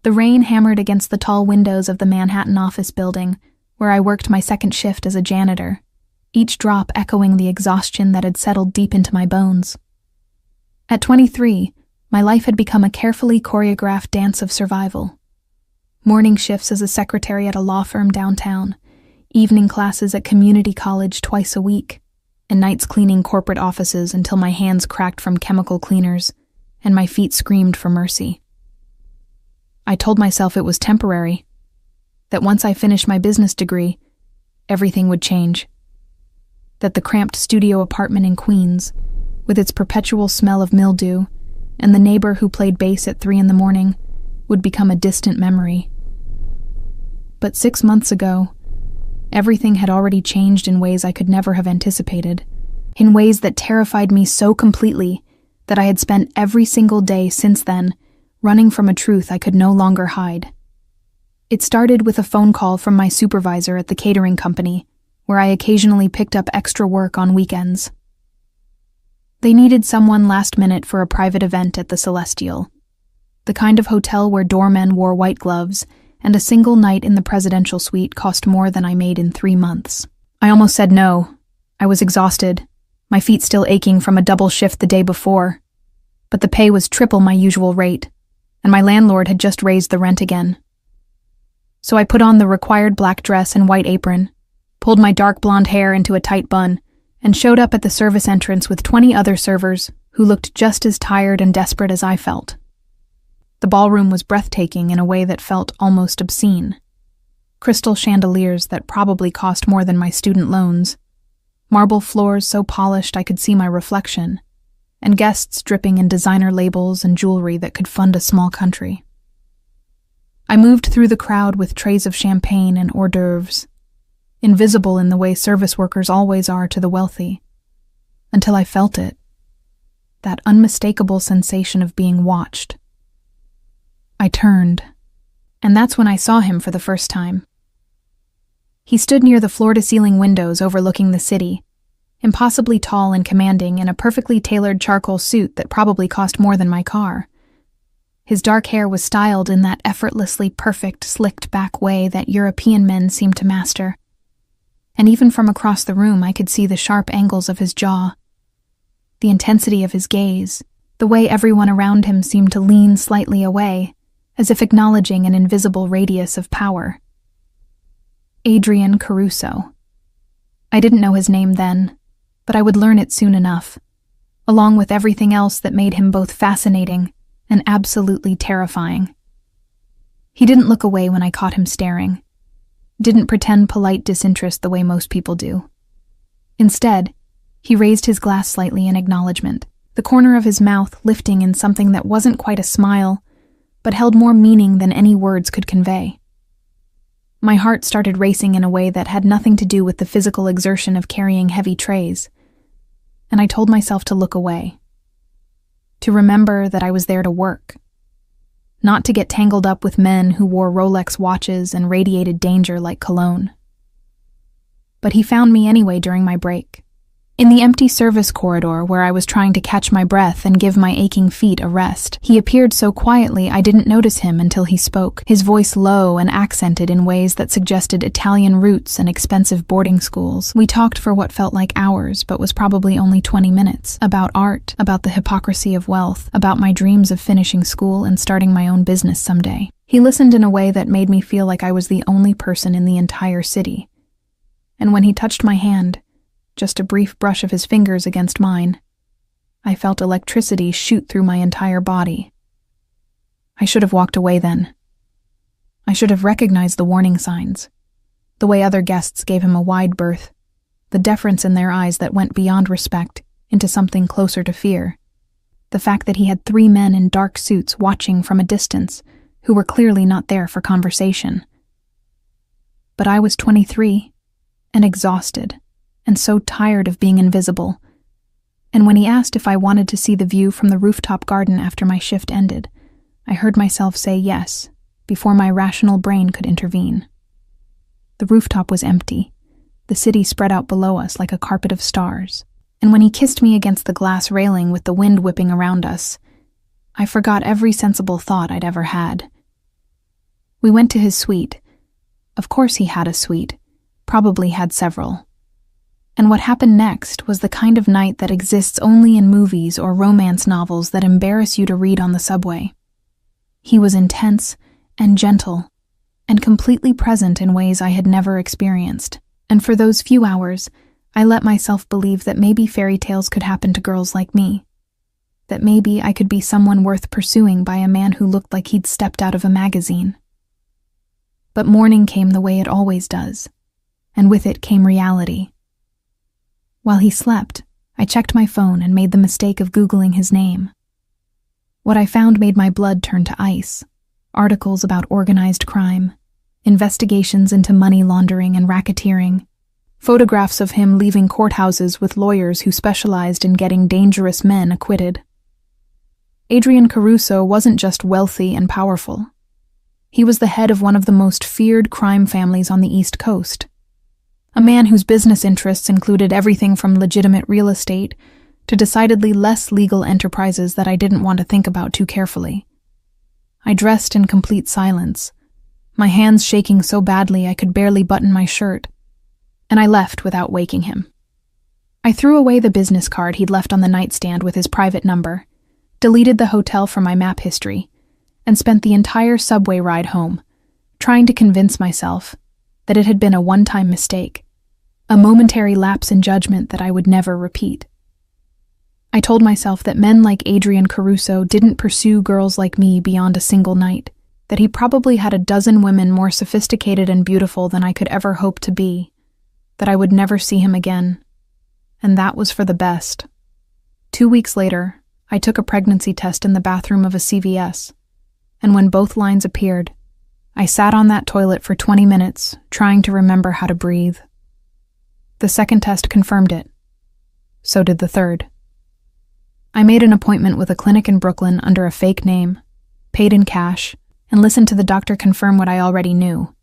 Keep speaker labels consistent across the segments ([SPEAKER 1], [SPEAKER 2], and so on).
[SPEAKER 1] The rain hammered against the tall windows of the Manhattan office building, where I worked my second shift as a janitor, each drop echoing the exhaustion that had settled deep into my bones. At 23, my life had become a carefully choreographed dance of survival. Morning shifts as a secretary at a law firm downtown, evening classes at community college twice a week, and nights cleaning corporate offices until my hands cracked from chemical cleaners and my feet screamed for mercy. I told myself it was temporary, that once I finished my business degree, everything would change. That the cramped studio apartment in Queens, with its perpetual smell of mildew, and the neighbor who played bass at 3 a.m, would become a distant memory. But 6 months ago, everything had already changed in ways I could never have anticipated, in ways that terrified me so completely that I had spent every single day since then running from a truth I could no longer hide. It started with a phone call from my supervisor at the catering company, where I occasionally picked up extra work on weekends. They needed someone last minute for a private event at the Celestial, the kind of hotel where doormen wore white gloves, and a single night in the presidential suite cost more than I made in 3 months. I almost said no. I was exhausted, my feet still aching from a double shift the day before. But the pay was triple my usual rate, and my landlord had just raised the rent again. So I put on the required black dress and white apron, pulled my dark blonde hair into a tight bun, and showed up at the service entrance with 20 other servers who looked just as tired and desperate as I felt. The ballroom was breathtaking in a way that felt almost obscene. Crystal chandeliers that probably cost more than my student loans, marble floors so polished I could see my reflection, and guests dripping in designer labels and jewelry that could fund a small country. I moved through the crowd with trays of champagne and hors d'oeuvres, invisible in the way service workers always are to the wealthy, until I felt it, that unmistakable sensation of being watched. I turned, and that's when I saw him for the first time. He stood near the floor-to-ceiling windows overlooking the city, impossibly tall and commanding in a perfectly tailored charcoal suit that probably cost more than my car. His dark hair was styled in that effortlessly perfect, slicked-back way that European men seem to master. And even from across the room I could see the sharp angles of his jaw, the intensity of his gaze, the way everyone around him seemed to lean slightly away, as if acknowledging an invisible radius of power. Adrian Caruso. I didn't know his name then, but I would learn it soon enough, along with everything else that made him both fascinating and absolutely terrifying. He didn't look away when I caught him staring, didn't pretend polite disinterest the way most people do. Instead, he raised his glass slightly in acknowledgement, the corner of his mouth lifting in something that wasn't quite a smile, but held more meaning than any words could convey. My heart started racing in a way that had nothing to do with the physical exertion of carrying heavy trays, and I told myself to look away, to remember that I was there to work, not to get tangled up with men who wore Rolex watches and radiated danger like cologne. But he found me anyway during my break, in the empty service corridor where I was trying to catch my breath and give my aching feet a rest. He appeared so quietly I didn't notice him until he spoke, his voice low and accented in ways that suggested Italian roots and expensive boarding schools. We talked for what felt like hours, but was probably only 20 minutes, about art, about the hypocrisy of wealth, about my dreams of finishing school and starting my own business someday. He listened in a way that made me feel like I was the only person in the entire city. And when he touched my hand, just a brief brush of his fingers against mine, I felt electricity shoot through my entire body. I should have walked away then. I should have recognized the warning signs, the way other guests gave him a wide berth, the deference in their eyes that went beyond respect into something closer to fear, the fact that he had 3 men in dark suits watching from a distance who were clearly not there for conversation. But I was 23 and exhausted, and so tired of being invisible, and when he asked if I wanted to see the view from the rooftop garden after my shift ended, I heard myself say yes, before my rational brain could intervene. The rooftop was empty, the city spread out below us like a carpet of stars, and when he kissed me against the glass railing with the wind whipping around us, I forgot every sensible thought I'd ever had. We went to his suite. Of course he had a suite, probably had several. And what happened next was the kind of night that exists only in movies or romance novels that embarrass you to read on the subway. He was intense and gentle, and completely present in ways I had never experienced. And for those few hours, I let myself believe that maybe fairy tales could happen to girls like me. That maybe I could be someone worth pursuing by a man who looked like he'd stepped out of a magazine. But morning came the way it always does, and with it came reality. While he slept, I checked my phone and made the mistake of Googling his name. What I found made my blood turn to ice. Articles about organized crime, investigations into money laundering and racketeering, photographs of him leaving courthouses with lawyers who specialized in getting dangerous men acquitted. Adrian Caruso wasn't just wealthy and powerful. He was the head of one of the most feared crime families on the East Coast. A man whose business interests included everything from legitimate real estate to decidedly less legal enterprises that I didn't want to think about too carefully. I dressed in complete silence, my hands shaking so badly I could barely button my shirt, and I left without waking him. I threw away the business card he'd left on the nightstand with his private number, deleted the hotel from my map history, and spent the entire subway ride home, trying to convince myself that it had been a one-time mistake, a momentary lapse in judgment that I would never repeat. I told myself that men like Adrian Caruso didn't pursue girls like me beyond a single night, that he probably had a dozen women more sophisticated and beautiful than I could ever hope to be, that I would never see him again, and that was for the best. 2 weeks later, I took a pregnancy test in the bathroom of a CVS, and when both lines appeared, I sat on that toilet for 20 minutes, trying to remember how to breathe. The second test confirmed it. So did the third. I made an appointment with a clinic in Brooklyn under a fake name, paid in cash, and listened to the doctor confirm what I already knew.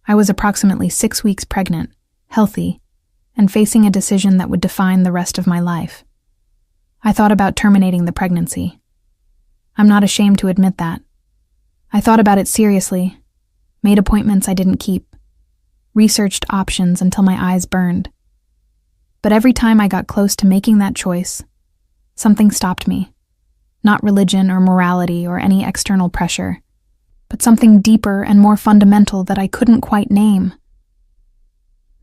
[SPEAKER 1] I was approximately 6 weeks pregnant, healthy, and facing a decision that would define the rest of my life. I thought about terminating the pregnancy. I'm not ashamed to admit that. I thought about it seriously, made appointments I didn't keep, researched options until my eyes burned. But every time I got close to making that choice, something stopped me. Not religion or morality or any external pressure, but something deeper and more fundamental that I couldn't quite name.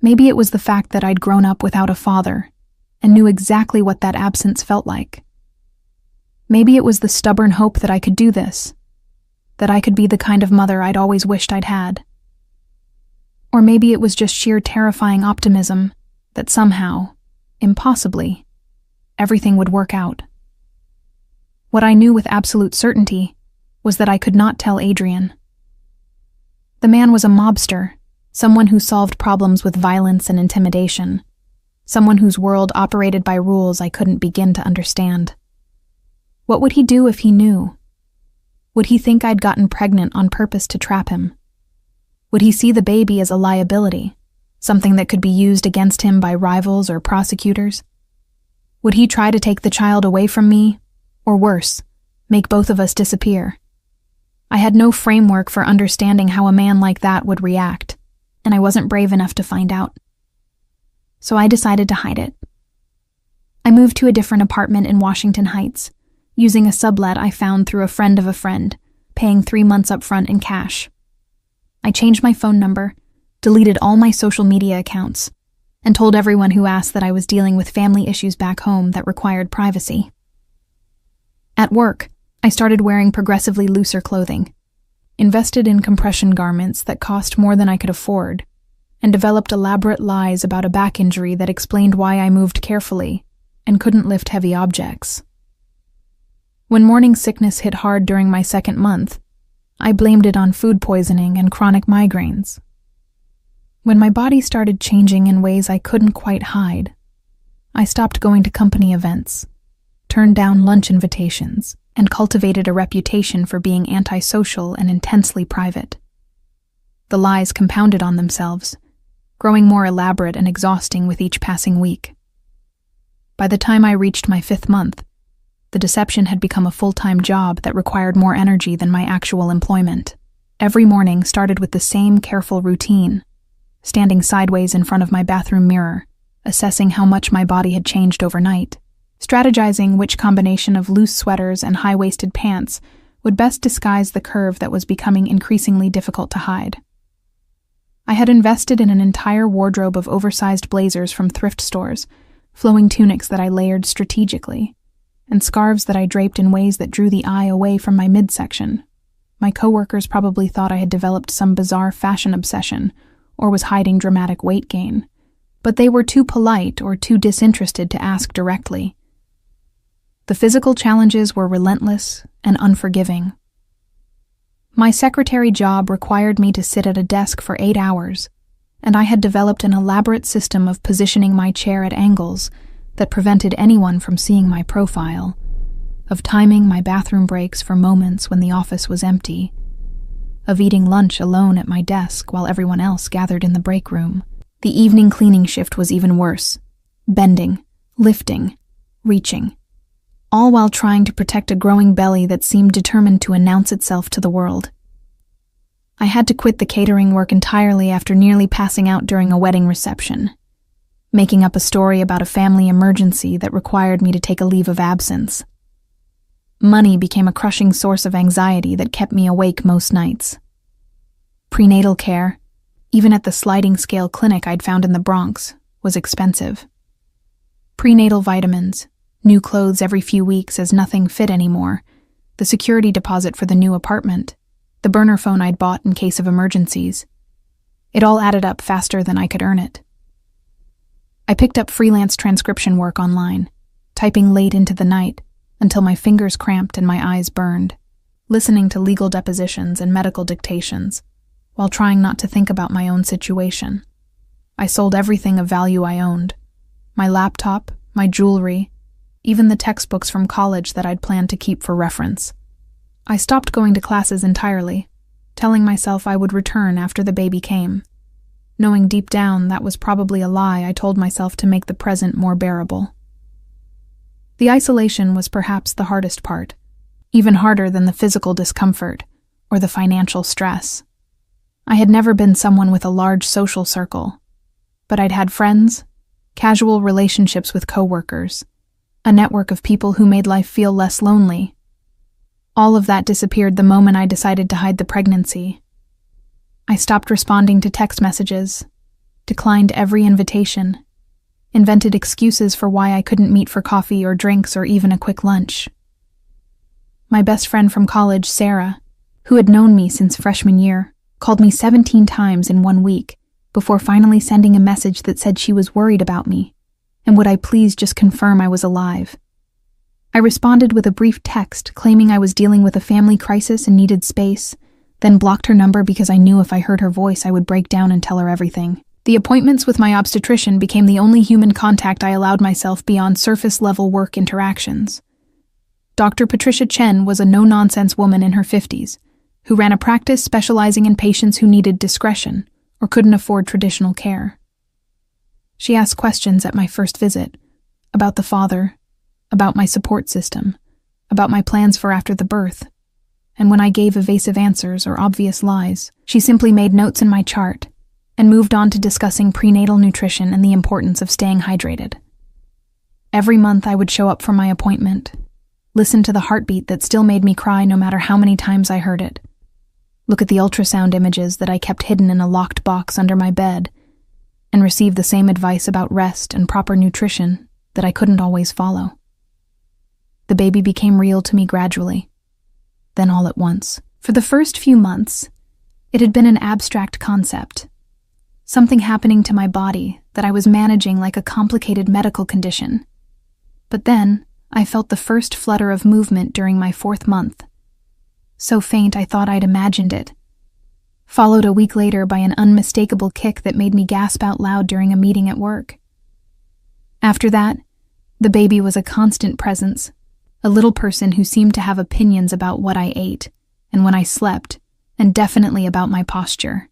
[SPEAKER 1] Maybe it was the fact that I'd grown up without a father and knew exactly what that absence felt like. Maybe it was the stubborn hope that I could do this, that I could be the kind of mother I'd always wished I'd had. Or maybe it was just sheer terrifying optimism that somehow, impossibly, everything would work out. What I knew with absolute certainty was that I could not tell Adrian. The man was a mobster, someone who solved problems with violence and intimidation, someone whose world operated by rules I couldn't begin to understand. What would he do if he knew? Would he think I'd gotten pregnant on purpose to trap him? Would he see the baby as a liability, something that could be used against him by rivals or prosecutors? Would he try to take the child away from me, or worse, make both of us disappear? I had no framework for understanding how a man like that would react, and I wasn't brave enough to find out. So I decided to hide it. I moved to a different apartment in Washington Heights, using a sublet I found through a friend of a friend, paying 3 months up front in cash. I changed my phone number, deleted all my social media accounts, and told everyone who asked that I was dealing with family issues back home that required privacy. At work, I started wearing progressively looser clothing, invested in compression garments that cost more than I could afford, and developed elaborate lies about a back injury that explained why I moved carefully and couldn't lift heavy objects. When morning sickness hit hard during my 2nd month, I blamed it on food poisoning and chronic migraines. When my body started changing in ways I couldn't quite hide, I stopped going to company events, turned down lunch invitations, and cultivated a reputation for being antisocial and intensely private. The lies compounded on themselves, growing more elaborate and exhausting with each passing week. By the time I reached my 5th month, the deception had become a full-time job that required more energy than my actual employment. Every morning started with the same careful routine, standing sideways in front of my bathroom mirror, assessing how much my body had changed overnight, strategizing which combination of loose sweaters and high-waisted pants would best disguise the curve that was becoming increasingly difficult to hide. I had invested in an entire wardrobe of oversized blazers from thrift stores, flowing tunics that I layered strategically, and scarves that I draped in ways that drew the eye away from my midsection. My coworkers probably thought I had developed some bizarre fashion obsession or was hiding dramatic weight gain, but they were too polite or too disinterested to ask directly. The physical challenges were relentless and unforgiving. My secretary job required me to sit at a desk for 8 hours, and I had developed an elaborate system of positioning my chair at angles that prevented anyone from seeing my profile, of timing my bathroom breaks for moments when the office was empty, of eating lunch alone at my desk while everyone else gathered in the break room. The evening cleaning shift was even worse, bending, lifting, reaching, all while trying to protect a growing belly that seemed determined to announce itself to the world. I had to quit the catering work entirely after nearly passing out during a wedding reception, making up a story about a family emergency that required me to take a leave of absence. Money became a crushing source of anxiety that kept me awake most nights. Prenatal care, even at the sliding scale clinic I'd found in the Bronx, was expensive. Prenatal vitamins, new clothes every few weeks as nothing fit anymore, the security deposit for the new apartment, the burner phone I'd bought in case of emergencies. It all added up faster than I could earn it. I picked up freelance transcription work online, typing late into the night until my fingers cramped and my eyes burned, listening to legal depositions and medical dictations, while trying not to think about my own situation. I sold everything of value I owned: my laptop, my jewelry, even the textbooks from college that I'd planned to keep for reference. I stopped going to classes entirely, telling myself I would return after the baby came. Knowing deep down that was probably a lie, I told myself to make the present more bearable. The isolation was perhaps the hardest part, even harder than the physical discomfort or the financial stress. I had never been someone with a large social circle, but I'd had friends, casual relationships with coworkers, a network of people who made life feel less lonely. All of that disappeared the moment I decided to hide the pregnancy. I stopped responding to text messages, declined every invitation, invented excuses for why I couldn't meet for coffee or drinks or even a quick lunch. My best friend from college, Sarah, who had known me since freshman year, called me 17 times in 1 week before finally sending a message that said she was worried about me and would I please just confirm I was alive. I responded with a brief text claiming I was dealing with a family crisis and needed space, then blocked her number because I knew if I heard her voice I would break down and tell her everything. The appointments with my obstetrician became the only human contact I allowed myself beyond surface-level work interactions. Dr. Patricia Chen was a no-nonsense woman in her 50s, who ran a practice specializing in patients who needed discretion or couldn't afford traditional care. She asked questions at my first visit, about the father, about my support system, about my plans for after the birth, and when I gave evasive answers or obvious lies, she simply made notes in my chart and moved on to discussing prenatal nutrition and the importance of staying hydrated. Every month I would show up for my appointment, listen to the heartbeat that still made me cry no matter how many times I heard it, look at the ultrasound images that I kept hidden in a locked box under my bed, and receive the same advice about rest and proper nutrition that I couldn't always follow. The baby became real to me gradually, then all at once. For the first few months, it had been an abstract concept, something happening to my body that I was managing like a complicated medical condition. But then, I felt the first flutter of movement during my 4th month, so faint I thought I'd imagined it, followed a week later by an unmistakable kick that made me gasp out loud during a meeting at work. After that, the baby was a constant presence, a little person who seemed to have opinions about what I ate and when I slept, and definitely about my posture.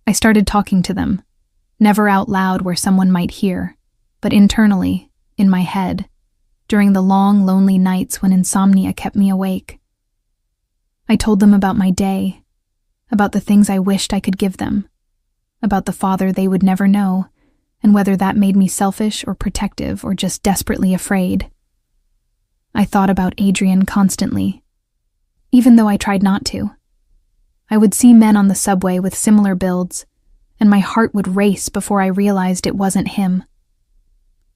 [SPEAKER 1] I started talking to them, never out loud where someone might hear, but internally, in my head, during the long, lonely nights when insomnia kept me awake. I told them about my day, about the things I wished I could give them, about the father they would never know, and whether that made me selfish or protective or just desperately afraid. I thought about Adrian constantly, even though I tried not to. I would see men on the subway with similar builds, and my heart would race before I realized it wasn't him.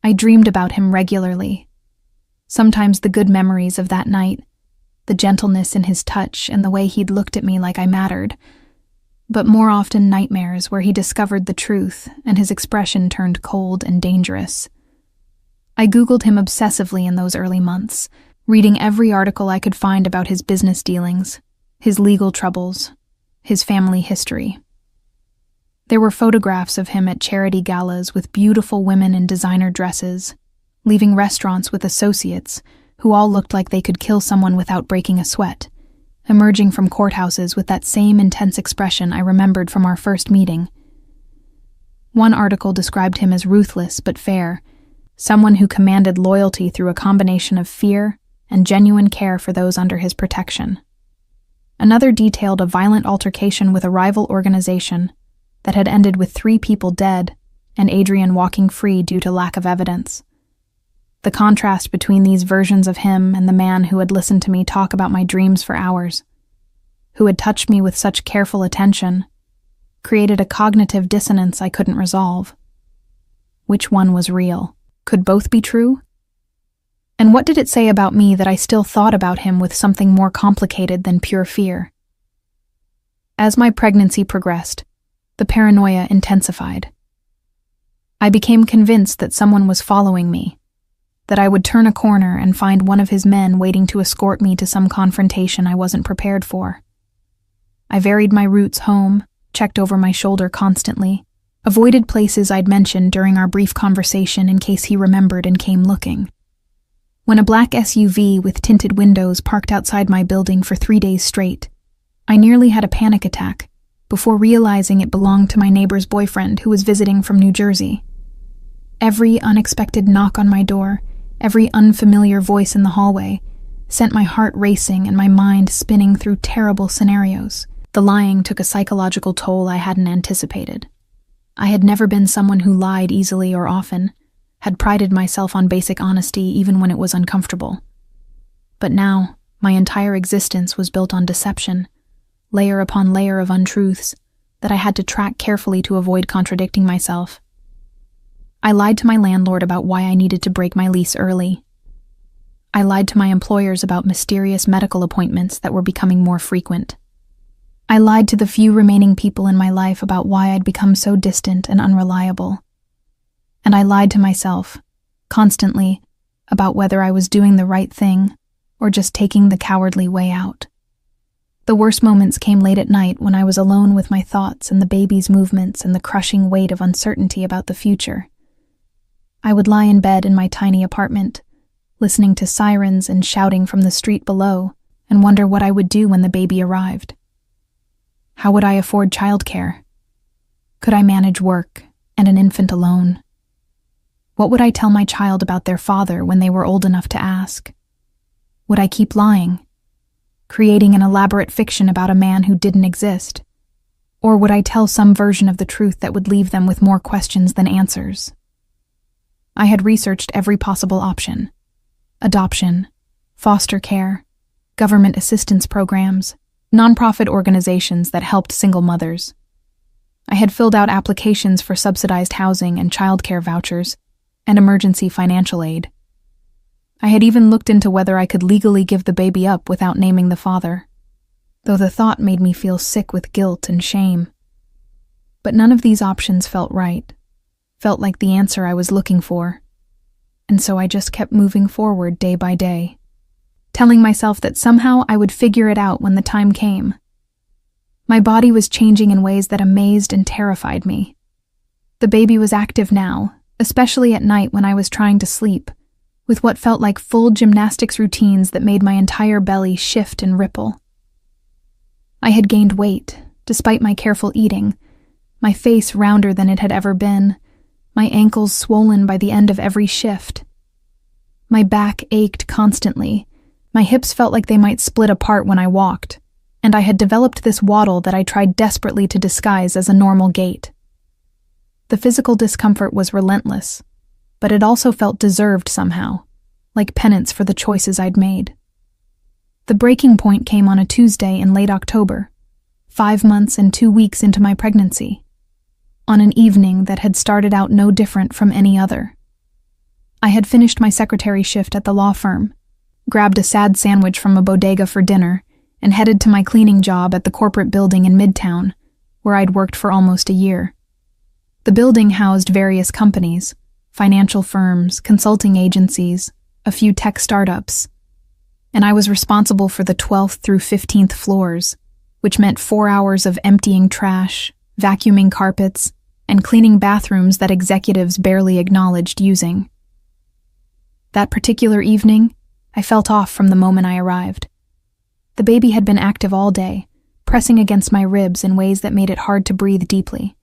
[SPEAKER 1] I dreamed about him regularly. Sometimes the good memories of that night, the gentleness in his touch and the way he'd looked at me like I mattered, but more often nightmares where he discovered the truth and his expression turned cold and dangerous. I Googled him obsessively in those early months, reading every article I could find about his business dealings, his legal troubles, his family history. There were photographs of him at charity galas with beautiful women in designer dresses, leaving restaurants with associates who all looked like they could kill someone without breaking a sweat, emerging from courthouses with that same intense expression I remembered from our first meeting. One article described him as ruthless but fair, someone who commanded loyalty through a combination of fear and genuine care for those under his protection. Another detailed a violent altercation with a rival organization that had ended with 3 people dead and Adrian walking free due to lack of evidence. The contrast between these versions of him and the man who had listened to me talk about my dreams for hours, who had touched me with such careful attention, created a cognitive dissonance I couldn't resolve. Which one was real? Could both be true? And what did it say about me that I still thought about him with something more complicated than pure fear? As my pregnancy progressed, the paranoia intensified. I became convinced that someone was following me, that I would turn a corner and find one of his men waiting to escort me to some confrontation I wasn't prepared for. I varied my routes home, checked over my shoulder constantly, avoided places I'd mentioned during our brief conversation in case he remembered and came looking. When a black SUV with tinted windows parked outside my building for 3 days straight, I nearly had a panic attack before realizing it belonged to my neighbor's boyfriend who was visiting from New Jersey. Every unexpected knock on my door, every unfamiliar voice in the hallway, sent my heart racing and my mind spinning through terrible scenarios. The lying took a psychological toll I hadn't anticipated. I had never been someone who lied easily or often, had prided myself on basic honesty even when it was uncomfortable. But now, my entire existence was built on deception, layer upon layer of untruths that I had to track carefully to avoid contradicting myself. I lied to my landlord about why I needed to break my lease early. I lied to my employers about mysterious medical appointments that were becoming more frequent. I lied to the few remaining people in my life about why I'd become so distant and unreliable. And I lied to myself, constantly, about whether I was doing the right thing or just taking the cowardly way out. The worst moments came late at night when I was alone with my thoughts and the baby's movements and the crushing weight of uncertainty about the future. I would lie in bed in my tiny apartment, listening to sirens and shouting from the street below, and wonder what I would do when the baby arrived. How would I afford childcare? Could I manage work and an infant alone? What would I tell my child about their father when they were old enough to ask? Would I keep lying, creating an elaborate fiction about a man who didn't exist? Or would I tell some version of the truth that would leave them with more questions than answers? I had researched every possible option: adoption, foster care, government assistance programs, nonprofit organizations that helped single mothers. I had filled out applications for subsidized housing and childcare vouchers and emergency financial aid. I had even looked into whether I could legally give the baby up without naming the father, though the thought made me feel sick with guilt and shame. But none of these options felt right, felt like the answer I was looking for, and so I just kept moving forward day by day, telling myself that somehow I would figure it out when the time came. My body was changing in ways that amazed and terrified me. The baby was active now, especially at night when I was trying to sleep, with what felt like full gymnastics routines that made my entire belly shift and ripple. I had gained weight, despite my careful eating, my face rounder than it had ever been, my ankles swollen by the end of every shift. My back ached constantly. My hips felt like they might split apart when I walked, and I had developed this waddle that I tried desperately to disguise as a normal gait. The physical discomfort was relentless, but it also felt deserved somehow, like penance for the choices I'd made. The breaking point came on a Tuesday in late October, 5 months and 2 weeks into my pregnancy, on an evening that had started out no different from any other. I had finished my secretary shift at the law firm, grabbed a sad sandwich from a bodega for dinner, and headed to my cleaning job at the corporate building in Midtown, where I'd worked for almost a year. The building housed various companies, financial firms, consulting agencies, a few tech startups, and I was responsible for the 12th through 15th floors, which meant 4 hours of emptying trash, vacuuming carpets, and cleaning bathrooms that executives barely acknowledged using. That particular evening, I felt off from the moment I arrived. The baby had been active all day, pressing against my ribs in ways that made it hard to breathe deeply,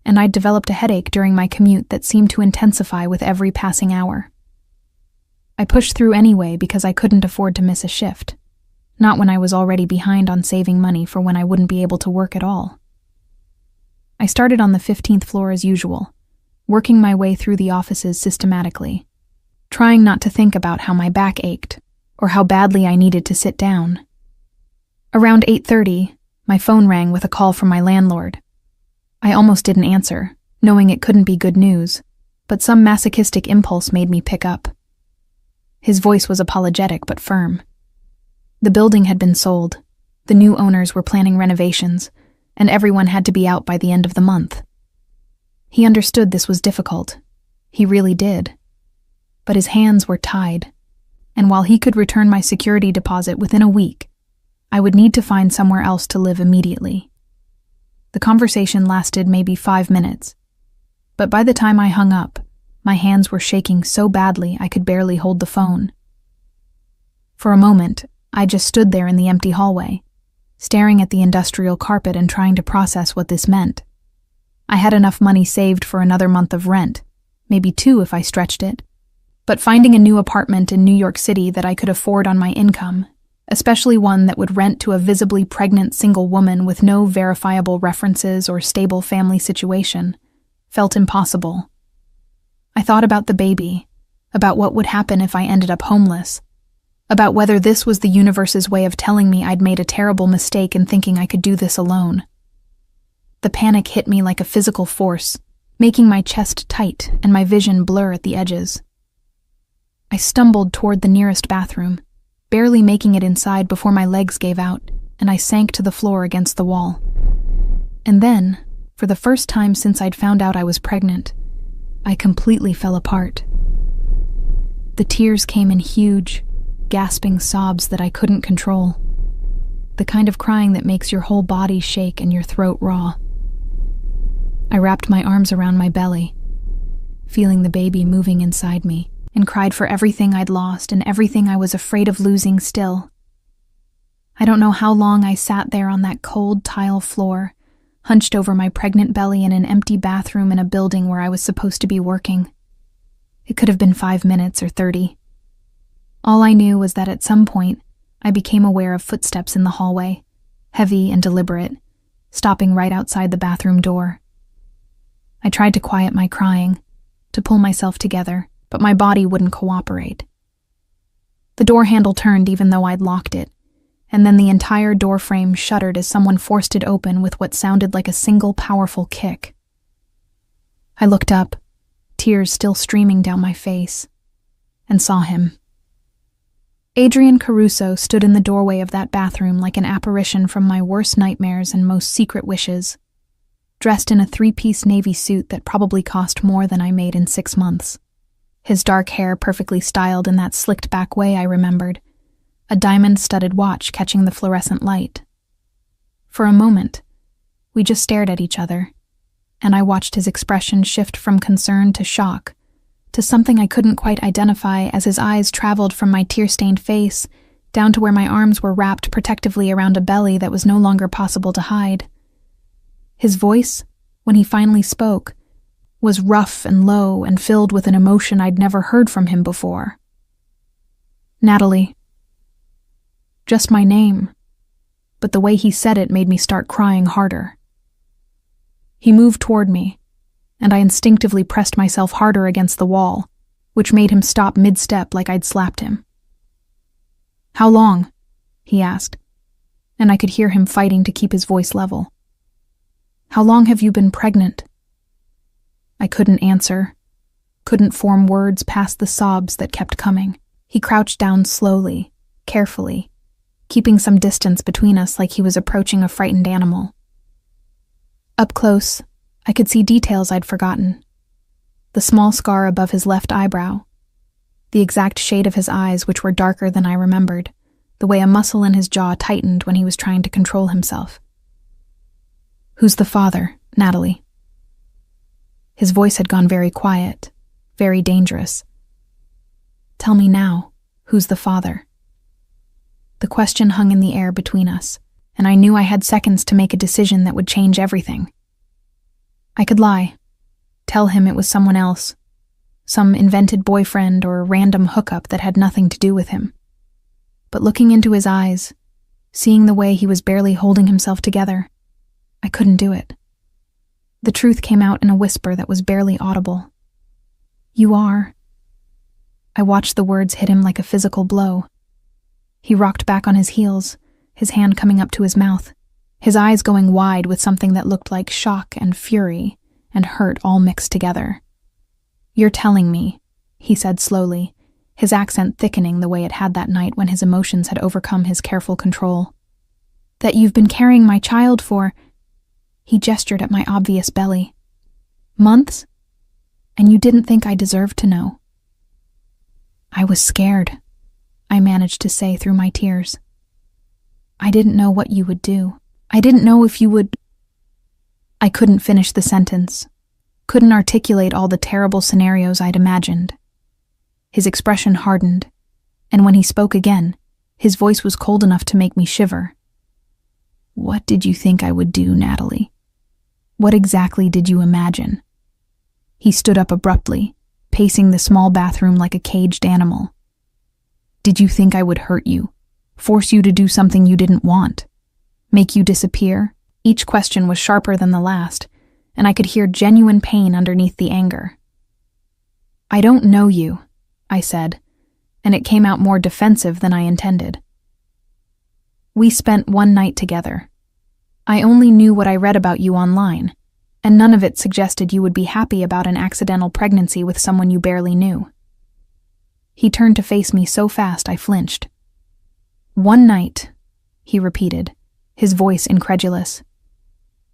[SPEAKER 1] and I'd developed a headache during my commute that seemed to intensify with every passing hour. I pushed through anyway because I couldn't afford to miss a shift, not when I was already behind on saving money for when I wouldn't be able to work at all. I started on the 15th floor as usual, working my way through the offices systematically, trying not to think about how my back ached or how badly I needed to sit down. Around 8:30, my phone rang with a call from my landlord. I almost didn't answer, knowing it couldn't be good news, but some masochistic impulse made me pick up. His voice was apologetic but firm. The building had been sold, the new owners were planning renovations, and everyone had to be out by the end of the month. He understood this was difficult. He really did. But his hands were tied, and while he could return my security deposit within a week, I would need to find somewhere else to live immediately. The conversation lasted maybe 5 minutes, but by the time I hung up, my hands were shaking so badly I could barely hold the phone. For a moment, I just stood there in the empty hallway, staring at the industrial carpet and trying to process what this meant. I had enough money saved for another month of rent, maybe 2 if I stretched it, but finding a new apartment in New York City that I could afford on my income, especially one that would rent to a visibly pregnant single woman with no verifiable references or stable family situation, felt impossible. I thought about the baby, about what would happen if I ended up homeless, about whether this was the universe's way of telling me I'd made a terrible mistake in thinking I could do this alone. The panic hit me like a physical force, making my chest tight and my vision blur at the edges. I stumbled toward the nearest bathroom, barely making it inside before my legs gave out, and I sank to the floor against the wall. And then, for the first time since I'd found out I was pregnant, I completely fell apart. The tears came in huge, gasping sobs that I couldn't control. The kind of crying that makes your whole body shake and your throat raw. I wrapped my arms around my belly, feeling the baby moving inside me, and cried for everything I'd lost and everything I was afraid of losing still. I don't know how long I sat there on that cold tile floor, hunched over my pregnant belly in an empty bathroom in a building where I was supposed to be working. It could have been 5 minutes or 30. All I knew was that at some point, I became aware of footsteps in the hallway, heavy and deliberate, stopping right outside the bathroom door. I tried to quiet my crying, to pull myself together, but my body wouldn't cooperate. The door handle turned even though I'd locked it, and then the entire door frame shuddered as someone forced it open with what sounded like a single powerful kick. I looked up, tears still streaming down my face, and saw him. Adrian Caruso stood in the doorway of that bathroom like an apparition from my worst nightmares and most secret wishes, dressed in a 3-piece navy suit that probably cost more than I made in 6 months. His dark hair perfectly styled in that slicked-back way I remembered, a diamond-studded watch catching the fluorescent light. For a moment, we just stared at each other, and I watched his expression shift from concern to shock, to something I couldn't quite identify as his eyes traveled from my tear-stained face down to where my arms were wrapped protectively around a belly that was no longer possible to hide. His voice, when he finally spoke, was rough and low and filled with an emotion I'd never heard from him before. "Natalie." Just my name. but the way he said it made me start crying harder. He moved toward me, and I instinctively pressed myself harder against the wall, which made him stop mid-step like I'd slapped him. "How long?" he asked, and I could hear him fighting to keep his voice level. "How long have you been pregnant?" I couldn't answer, couldn't form words past the sobs that kept coming. He crouched down slowly, carefully, keeping some distance between us like he was approaching a frightened animal. Up close, I could see details I'd forgotten. The small scar above his left eyebrow, the exact shade of his eyes which were darker than I remembered, the way a muscle in his jaw tightened when he was trying to control himself. "Who's the father, Natalie?" His voice had gone very quiet, very dangerous. "Tell me now, who's the father?" The question hung in the air between us, and I knew I had seconds to make a decision that would change everything. I could lie, tell him it was someone else, some invented boyfriend or random hookup that had nothing to do with him. But looking into his eyes, seeing the way he was barely holding himself together, I couldn't do it. The truth came out in a whisper that was barely audible. "You are." I watched the words hit him like a physical blow. He rocked back on his heels, his hand coming up to his mouth, his eyes going wide with something that looked like shock and fury and hurt all mixed together. "You're telling me," he said slowly, his accent thickening the way it had that night when his emotions had overcome his careful control, "that you've been carrying my child for," he gestured at my obvious belly, "months? And you didn't think I deserved to know." "I was scared," I managed to say through my tears. "I didn't know what you would do. I didn't know if you would—" I couldn't finish the sentence, couldn't articulate all the terrible scenarios I'd imagined. His expression hardened, and when he spoke again, his voice was cold enough to make me shiver. "What did you think I would do, Natalie? What exactly did you imagine?" He stood up abruptly, pacing the small bathroom like a caged animal. "Did you think I would hurt you, force you to do something you didn't want, make you disappear?" Each question was sharper than the last, and I could hear genuine pain underneath the anger. "I don't know you," I said, and it came out more defensive than I intended. "We spent one night together. I only knew what I read about you online, and none of it suggested you would be happy about an accidental pregnancy with someone you barely knew." He turned to face me so fast I flinched. "One night," he repeated, his voice incredulous.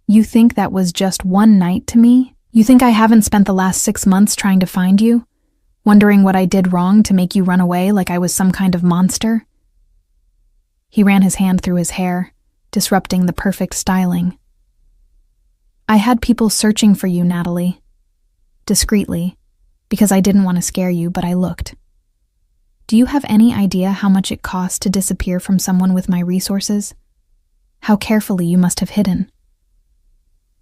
[SPEAKER 1] "You think that was just one night to me? You think I haven't spent the last 6 months trying to find you, wondering what I did wrong to make you run away like I was some kind of monster?" He ran his hand through his hair, disrupting the perfect styling. "I had people searching for you, Natalie. Discreetly, because I didn't want to scare you, but I looked. Do you have any idea how much it costs to disappear from someone with my resources? How carefully you must have hidden."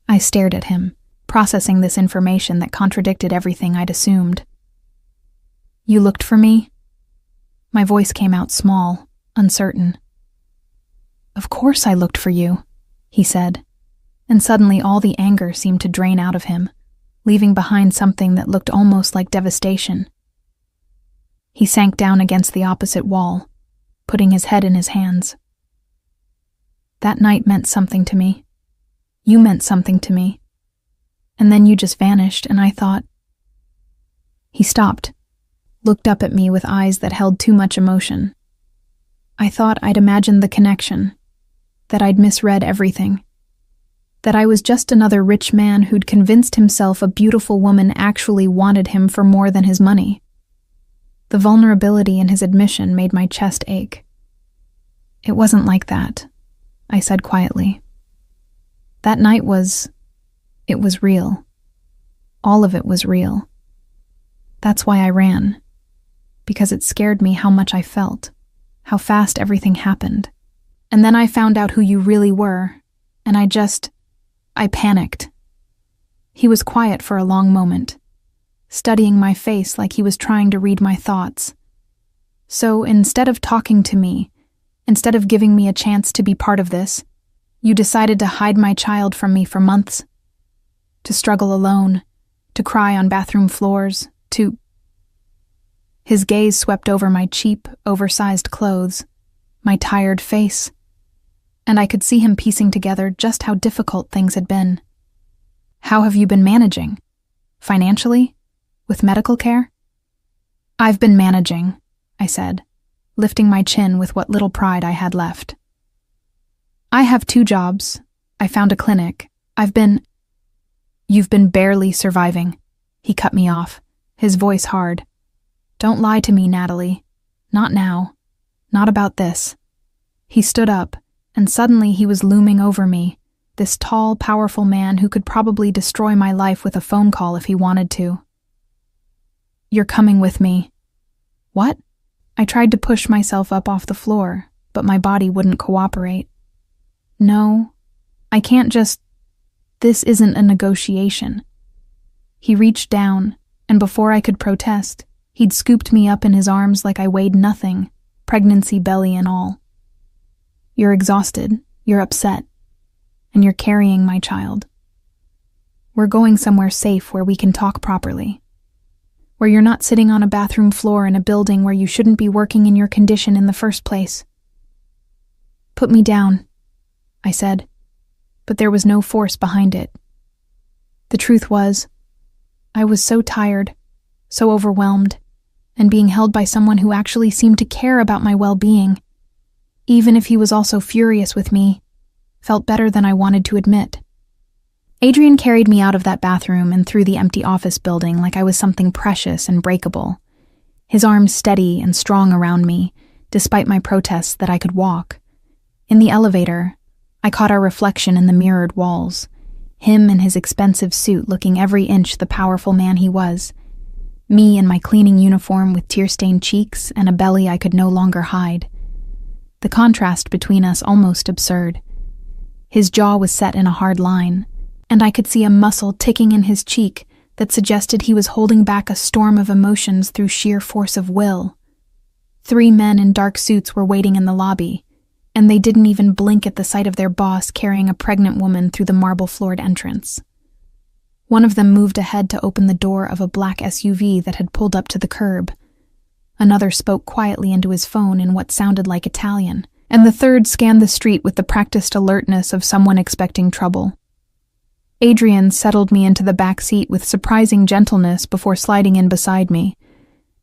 [SPEAKER 1] I stared at him, processing this information that contradicted everything I'd assumed. "You looked for me?" My voice came out small, uncertain. "Of course I looked for you," he said, and suddenly all the anger seemed to drain out of him, leaving behind something that looked almost like devastation. He sank down against the opposite wall, putting his head in his hands. "That night meant something to me. You meant something to me. And then you just vanished, and I thought—" He stopped, looked up at me with eyes that held too much emotion. I thought I'd imagined the connection, that I'd misread everything, that I was just another rich man who'd convinced himself a beautiful woman actually wanted him for more than his money. The vulnerability in his admission made my chest ache. "It wasn't like that," I said quietly. "That night it was real. All of it was real. That's why I ran, because it scared me how much I felt, how fast everything happened. And then I found out who you really were, and I panicked." He was quiet for a long moment, studying my face like he was trying to read my thoughts. So instead of talking to me, Instead of giving me a chance to be part of this, you decided to hide my child from me for months. To struggle alone, to cry on bathroom floors, to... His gaze swept over my cheap, oversized clothes, my tired face, and I could see him piecing together just how difficult things had been. How have you been managing? Financially? With medical care? I've been managing, I said, lifting my chin with what little pride I had left. I have 2 jobs. I found a clinic. You've been barely surviving. He cut me off, his voice hard. Don't lie to me, Natalie. Not now. Not about this. He stood up, and suddenly he was looming over me, this tall, powerful man who could probably destroy my life with a phone call if he wanted to. You're coming with me. What? I tried to push myself up off the floor, but my body wouldn't cooperate. No, I can't just... This isn't a negotiation. He reached down, and before I could protest, he'd scooped me up in his arms like I weighed nothing, pregnancy belly and all. You're exhausted, you're upset, and you're carrying my child. We're going somewhere safe where we can talk properly, where you're not sitting on a bathroom floor in a building where you shouldn't be working in your condition in the first place. Put me down, I said, but there was no force behind it. The truth was, I was so tired, so overwhelmed, and being held by someone who actually seemed to care about my well-being, even if he was also furious with me, felt better than I wanted to admit. Adrian carried me out of that bathroom and through the empty office building like I was something precious and breakable, his arms steady and strong around me, despite my protests that I could walk. In the elevator, I caught our reflection in the mirrored walls, him in his expensive suit looking every inch the powerful man he was, me in my cleaning uniform with tear-stained cheeks and a belly I could no longer hide. The contrast between us almost absurd. His jaw was set in a hard line, and I could see a muscle ticking in his cheek that suggested he was holding back a storm of emotions through sheer force of will. 3 men in dark suits were waiting in the lobby, and they didn't even blink at the sight of their boss carrying a pregnant woman through the marble-floored entrance. One of them moved ahead to open the door of a black SUV that had pulled up to the curb. Another spoke quietly into his phone in what sounded like Italian, and the third scanned the street with the practiced alertness of someone expecting trouble. Adrian settled me into the back seat with surprising gentleness before sliding in beside me,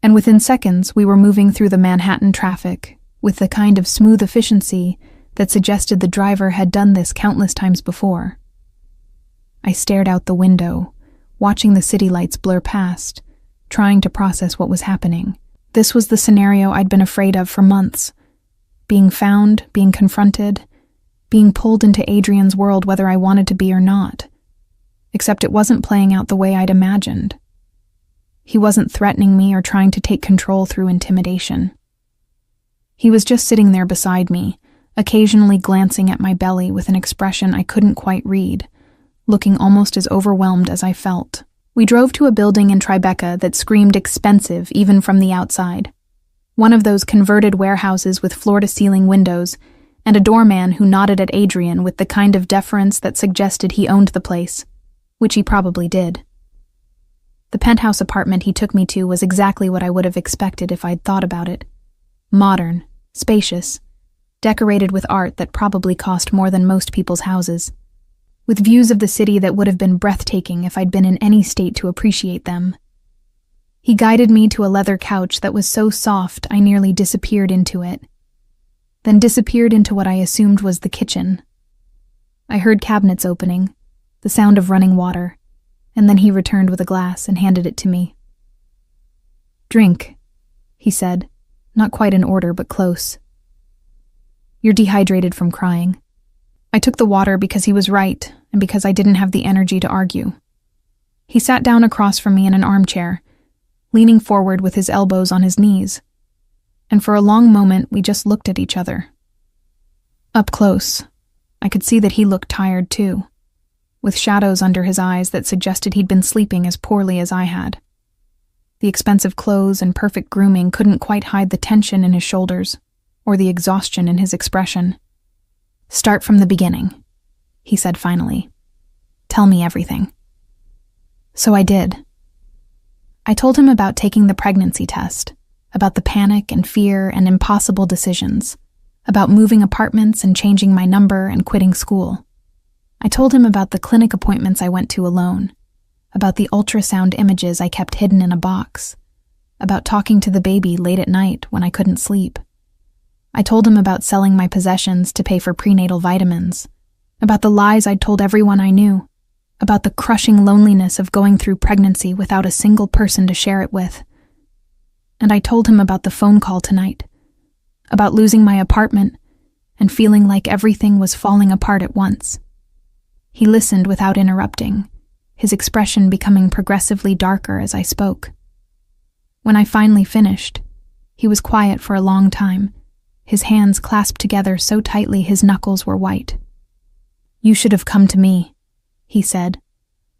[SPEAKER 1] and within seconds we were moving through the Manhattan traffic with the kind of smooth efficiency that suggested the driver had done this countless times before. I stared out the window, watching the city lights blur past, trying to process what was happening. This was the scenario I'd been afraid of for months. Being found, being confronted, being pulled into Adrian's world whether I wanted to be or not. Except it wasn't playing out the way I'd imagined. He wasn't threatening me or trying to take control through intimidation. He was just sitting there beside me, occasionally glancing at my belly with an expression I couldn't quite read, looking almost as overwhelmed as I felt. We drove to a building in Tribeca that screamed expensive even from the outside. One of those converted warehouses with floor-to-ceiling windows, and a doorman who nodded at Adrian with the kind of deference that suggested he owned the place, which he probably did. The penthouse apartment he took me to was exactly what I would have expected if I'd thought about it. Modern, spacious, decorated with art that probably cost more than most people's houses, with views of the city that would have been breathtaking if I'd been in any state to appreciate them. He guided me to a leather couch that was so soft I nearly disappeared into it, then disappeared into what I assumed was the kitchen. I heard cabinets opening, the sound of running water, and then he returned with a glass and handed it to me. "Drink," he said, not quite in order but close. "You're dehydrated from crying." I took the water because he was right and because I didn't have the energy to argue. He sat down across from me in an armchair, leaning forward with his elbows on his knees, and for a long moment we just looked at each other. Up close, I could see that he looked tired too, with shadows under his eyes that suggested he'd been sleeping as poorly as I had. The expensive clothes and perfect grooming couldn't quite hide the tension in his shoulders, or the exhaustion in his expression. "Start from the beginning," he said finally. "Tell me everything." So I did. I told him about taking the pregnancy test, about the panic and fear and impossible decisions, about moving apartments and changing my number and quitting school. I told him about the clinic appointments I went to alone, about the ultrasound images I kept hidden in a box, about talking to the baby late at night when I couldn't sleep. I told him about selling my possessions to pay for prenatal vitamins, about the lies I'd told everyone I knew, about the crushing loneliness of going through pregnancy without a single person to share it with. And I told him about the phone call tonight, about losing my apartment and feeling like everything was falling apart at once. He listened without interrupting, his expression becoming progressively darker as I spoke. When I finally finished, he was quiet for a long time, his hands clasped together so tightly his knuckles were white. "You should have come to me," he said,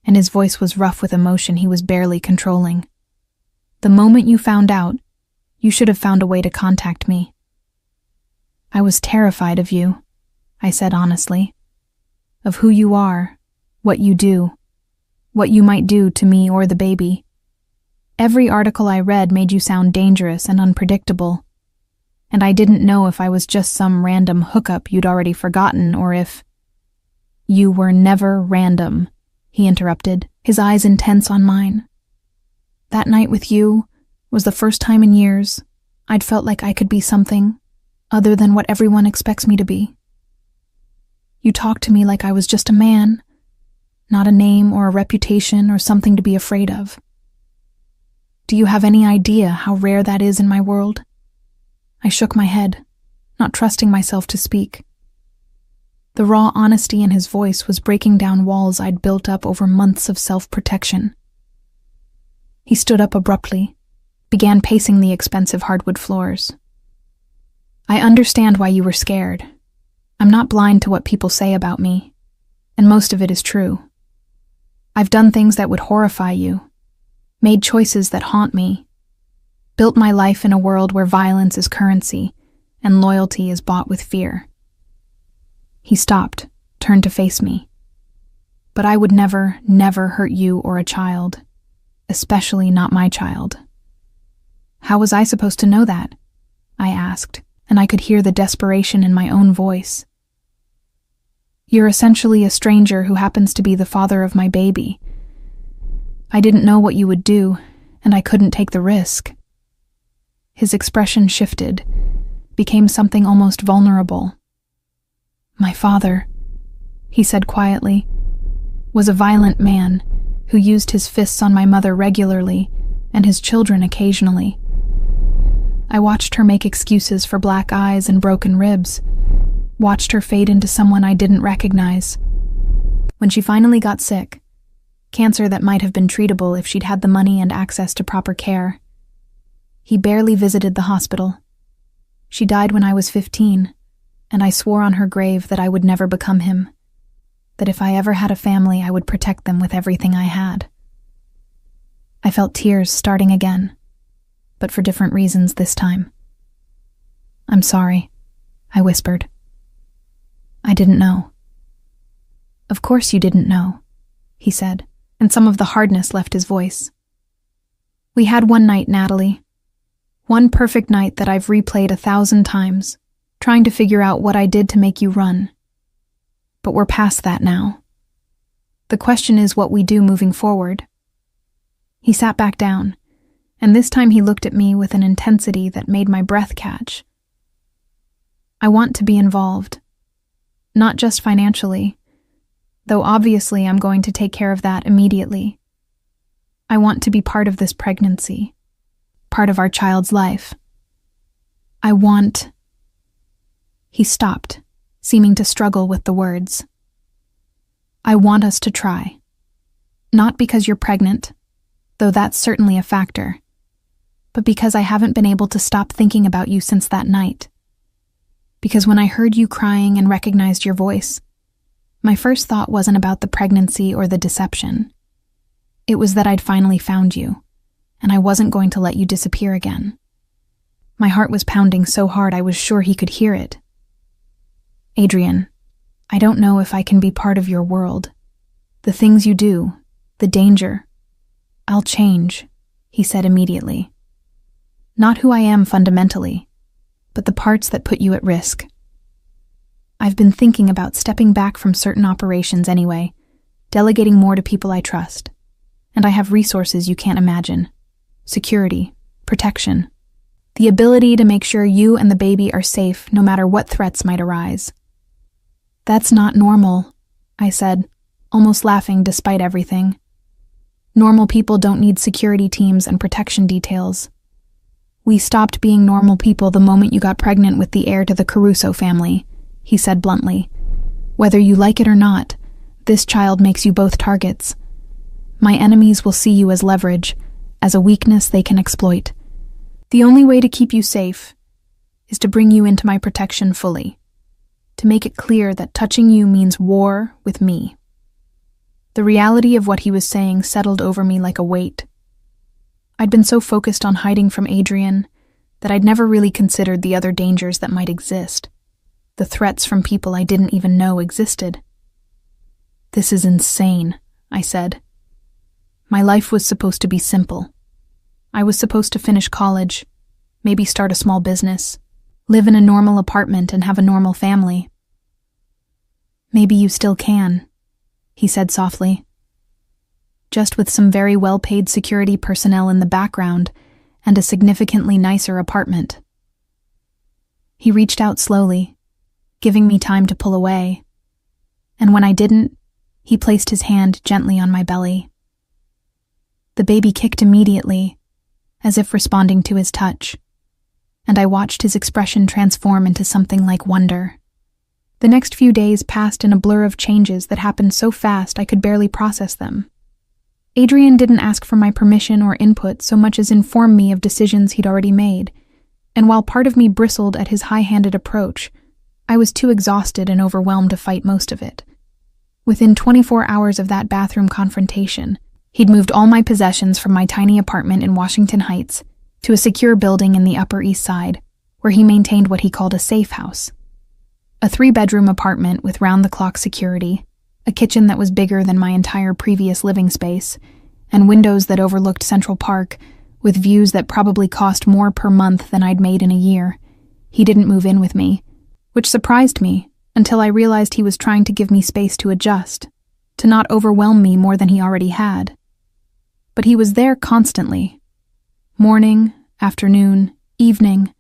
[SPEAKER 1] and his voice was rough with emotion he was barely controlling. "The moment you found out, you should have found a way to contact me." "I was terrified of you," I said honestly, "of who you are, what you do, what you might do to me or the baby. Every article I read made you sound dangerous and unpredictable, and I didn't know if I was just some random hookup you'd already forgotten or if—" "You were never random," he interrupted, his eyes intense on mine. "That night with you was the first time in years I'd felt like I could be something other than what everyone expects me to be. You talked to me like I was just a man, not a name or a reputation or something to be afraid of. Do you have any idea how rare that is in my world?" I shook my head, not trusting myself to speak. The raw honesty in his voice was breaking down walls I'd built up over months of self-protection. He stood up abruptly, began pacing the expensive hardwood floors. "I understand why you were scared. I'm not blind to what people say about me, and most of it is true. I've done things that would horrify you, made choices that haunt me, built my life in a world where violence is currency and loyalty is bought with fear." He stopped, turned to face me. "But I would never, never hurt you or a child, especially not my child." "How was I supposed to know that?" I asked, and I could hear the desperation in my own voice. "You're essentially a stranger who happens to be the father of my baby. I didn't know what you would do, and I couldn't take the risk." His expression shifted, became something almost vulnerable. "My father," he said quietly, "was a violent man who used his fists on my mother regularly and his children occasionally. I watched her make excuses for black eyes and broken ribs, watched her fade into someone I didn't recognize. When she finally got sick, cancer that might have been treatable if she'd had the money and access to proper care, he barely visited the hospital. She died when I was 15, and I swore on her grave that I would never become him, that if I ever had a family, I would protect them with everything I had." I felt tears starting again, but for different reasons this time. "I'm sorry," I whispered. "I didn't know." "Of course you didn't know," he said, and some of the hardness left his voice. "We had one night, Natalie. One perfect night that I've replayed 1,000 times, trying to figure out what I did to make you run. But we're past that now. The question is what we do moving forward." He sat back down, and this time he looked at me with an intensity that made my breath catch. "I want to be involved. Not just financially, though obviously I'm going to take care of that immediately. I want to be part of this pregnancy, part of our child's life. I want—" He stopped, seeming to struggle with the words. "I want us to try. Not because you're pregnant, though that's certainly a factor, but because I haven't been able to stop thinking about you since that night. Because when I heard you crying and recognized your voice, my first thought wasn't about the pregnancy or the deception. It was that I'd finally found you, and I wasn't going to let you disappear again. My heart was pounding so hard I was sure he could hear it. "Adrian, I don't know if I can be part of your world. The things you do, the danger. I'll change," he said immediately. "Not who I am fundamentally, but the parts that put you at risk. I've been thinking about stepping back from certain operations anyway, delegating more to people I trust. And I have resources you can't imagine. Security, protection, the ability to make sure you and the baby are safe no matter what threats might arise." "That's not normal," I said, almost laughing despite everything. "Normal people don't need security teams and protection details. We stopped being normal people the moment you got pregnant with the heir to the Caruso family," he said bluntly. "Whether you like it or not, this child makes you both targets. My enemies will see you as leverage, as a weakness they can exploit. The only way to keep you safe is to bring you into my protection fully, to make it clear that touching you means war with me." The reality of what he was saying settled over me like a weight. I'd been so focused on hiding from Adrian that I'd never really considered the other dangers that might exist, the threats from people I didn't even know existed. "This is insane," I said. My life was supposed to be simple. I was supposed to finish college, maybe start a small business, live in a normal apartment and have a normal family. "Maybe you still can," he said softly. "Just with some very well-paid security personnel in the background and a significantly nicer apartment." He reached out slowly, giving me time to pull away, and when I didn't, he placed his hand gently on my belly. The baby kicked immediately, as if responding to his touch, and I watched his expression transform into something like wonder. The next few days passed in a blur of changes that happened so fast I could barely process them. Adrian didn't ask for my permission or input so much as inform me of decisions he'd already made, and while part of me bristled at his high-handed approach, I was too exhausted and overwhelmed to fight most of it. Within 24 hours of that bathroom confrontation, he'd moved all my possessions from my tiny apartment in Washington Heights to a secure building in the Upper East Side, where he maintained what he called a safe house. A 3-bedroom apartment with round-the-clock security, a kitchen that was bigger than my entire previous living space, and windows that overlooked Central Park, with views that probably cost more per month than I'd made in a year. He didn't move in with me, which surprised me until I realized he was trying to give me space to adjust, to not overwhelm me more than he already had. But he was there constantly. Morning, afternoon, evening,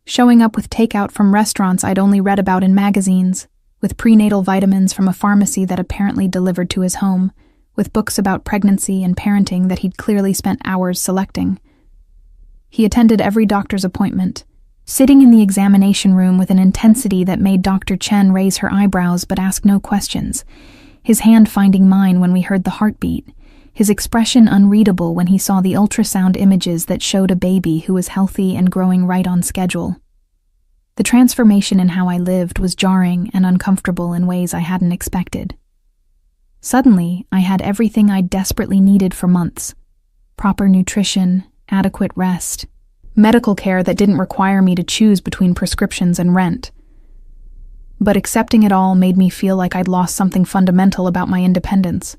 [SPEAKER 1] showing up with takeout from restaurants I'd only read about in magazines, with prenatal vitamins from a pharmacy that apparently delivered to his home, with books about pregnancy and parenting that he'd clearly spent hours selecting. He attended every doctor's appointment, sitting in the examination room with an intensity that made Dr. Chen raise her eyebrows but ask no questions, his hand finding mine when we heard the heartbeat, his expression unreadable when he saw the ultrasound images that showed a baby who was healthy and growing right on schedule. The transformation in how I lived was jarring and uncomfortable in ways I hadn't expected. Suddenly, I had everything I desperately needed for months: proper nutrition, adequate rest, medical care that didn't require me to choose between prescriptions and rent. But accepting it all made me feel like I'd lost something fundamental about my independence.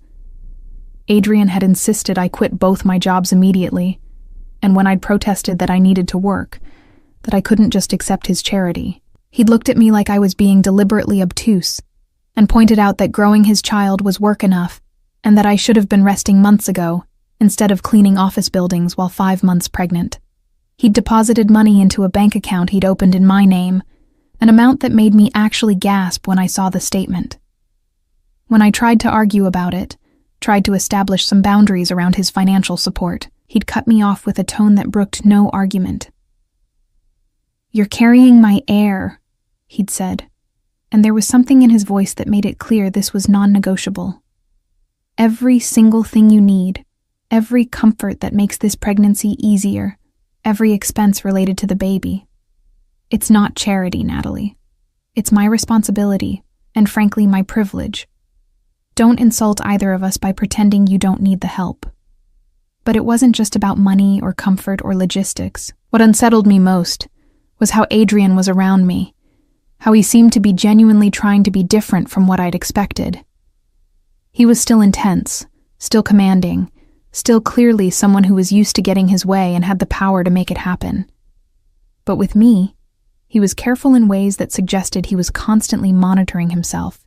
[SPEAKER 1] Adrian had insisted I quit both my jobs immediately, and when I'd protested that I needed to work, that I couldn't just accept his charity, he'd looked at me like I was being deliberately obtuse, and pointed out that growing his child was work enough, and that I should have been resting months ago, instead of cleaning office buildings while 5 months pregnant. He'd deposited money into a bank account he'd opened in my name, an amount that made me actually gasp when I saw the statement. When I tried to argue about it, tried to establish some boundaries around his financial support, he'd cut me off with a tone that brooked no argument. "You're carrying my heir," he'd said, and there was something in his voice that made it clear this was non-negotiable. "Every single thing you need, every comfort that makes this pregnancy easier, every expense related to the baby. It's not charity, Natalie. It's my responsibility, and frankly, my privilege. Don't insult either of us by pretending you don't need the help." But it wasn't just about money or comfort or logistics. What unsettled me most was how Adrian was around me, how he seemed to be genuinely trying to be different from what I'd expected. He was still intense, still commanding, still clearly someone who was used to getting his way and had the power to make it happen. But with me, he was careful in ways that suggested he was constantly monitoring himself,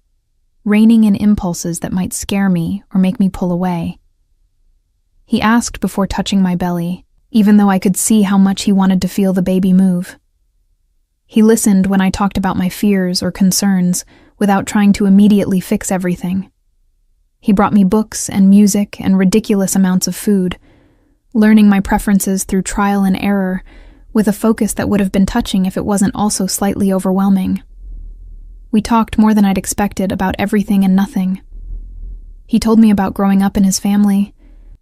[SPEAKER 1] reining in impulses that might scare me or make me pull away. He asked before touching my belly, even though I could see how much he wanted to feel the baby move. He listened when I talked about my fears or concerns without trying to immediately fix everything. He brought me books and music and ridiculous amounts of food, learning my preferences through trial and error, with a focus that would have been touching if it wasn't also slightly overwhelming. We talked more than I'd expected about everything and nothing. He told me about growing up in his family,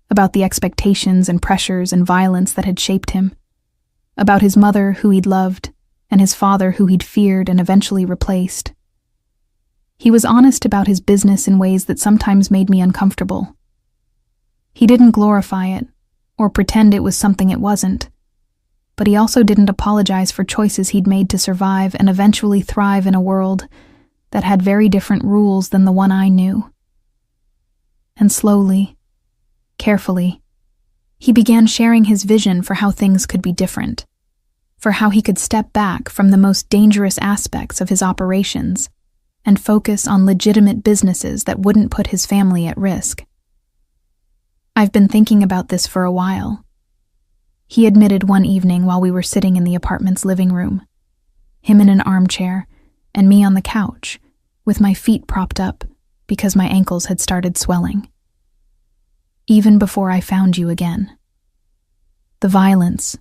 [SPEAKER 1] about the expectations and pressures and violence that had shaped him, about his mother who he'd loved, and his father who he'd feared and eventually replaced. He was honest about his business in ways that sometimes made me uncomfortable. He didn't glorify it, or pretend it was something it wasn't, but he also didn't apologize for choices he'd made to survive and eventually thrive in a world that had very different rules than the one I knew. And slowly, carefully, he began sharing his vision for how things could be different, for how he could step back from the most dangerous aspects of his operations and focus on legitimate businesses that wouldn't put his family at risk. I've been thinking about this for a while. He admitted one evening while we were sitting in the apartment's living room, him in an armchair and me on the couch, with my feet propped up because my ankles had started swelling. Even before I found you again. The violence,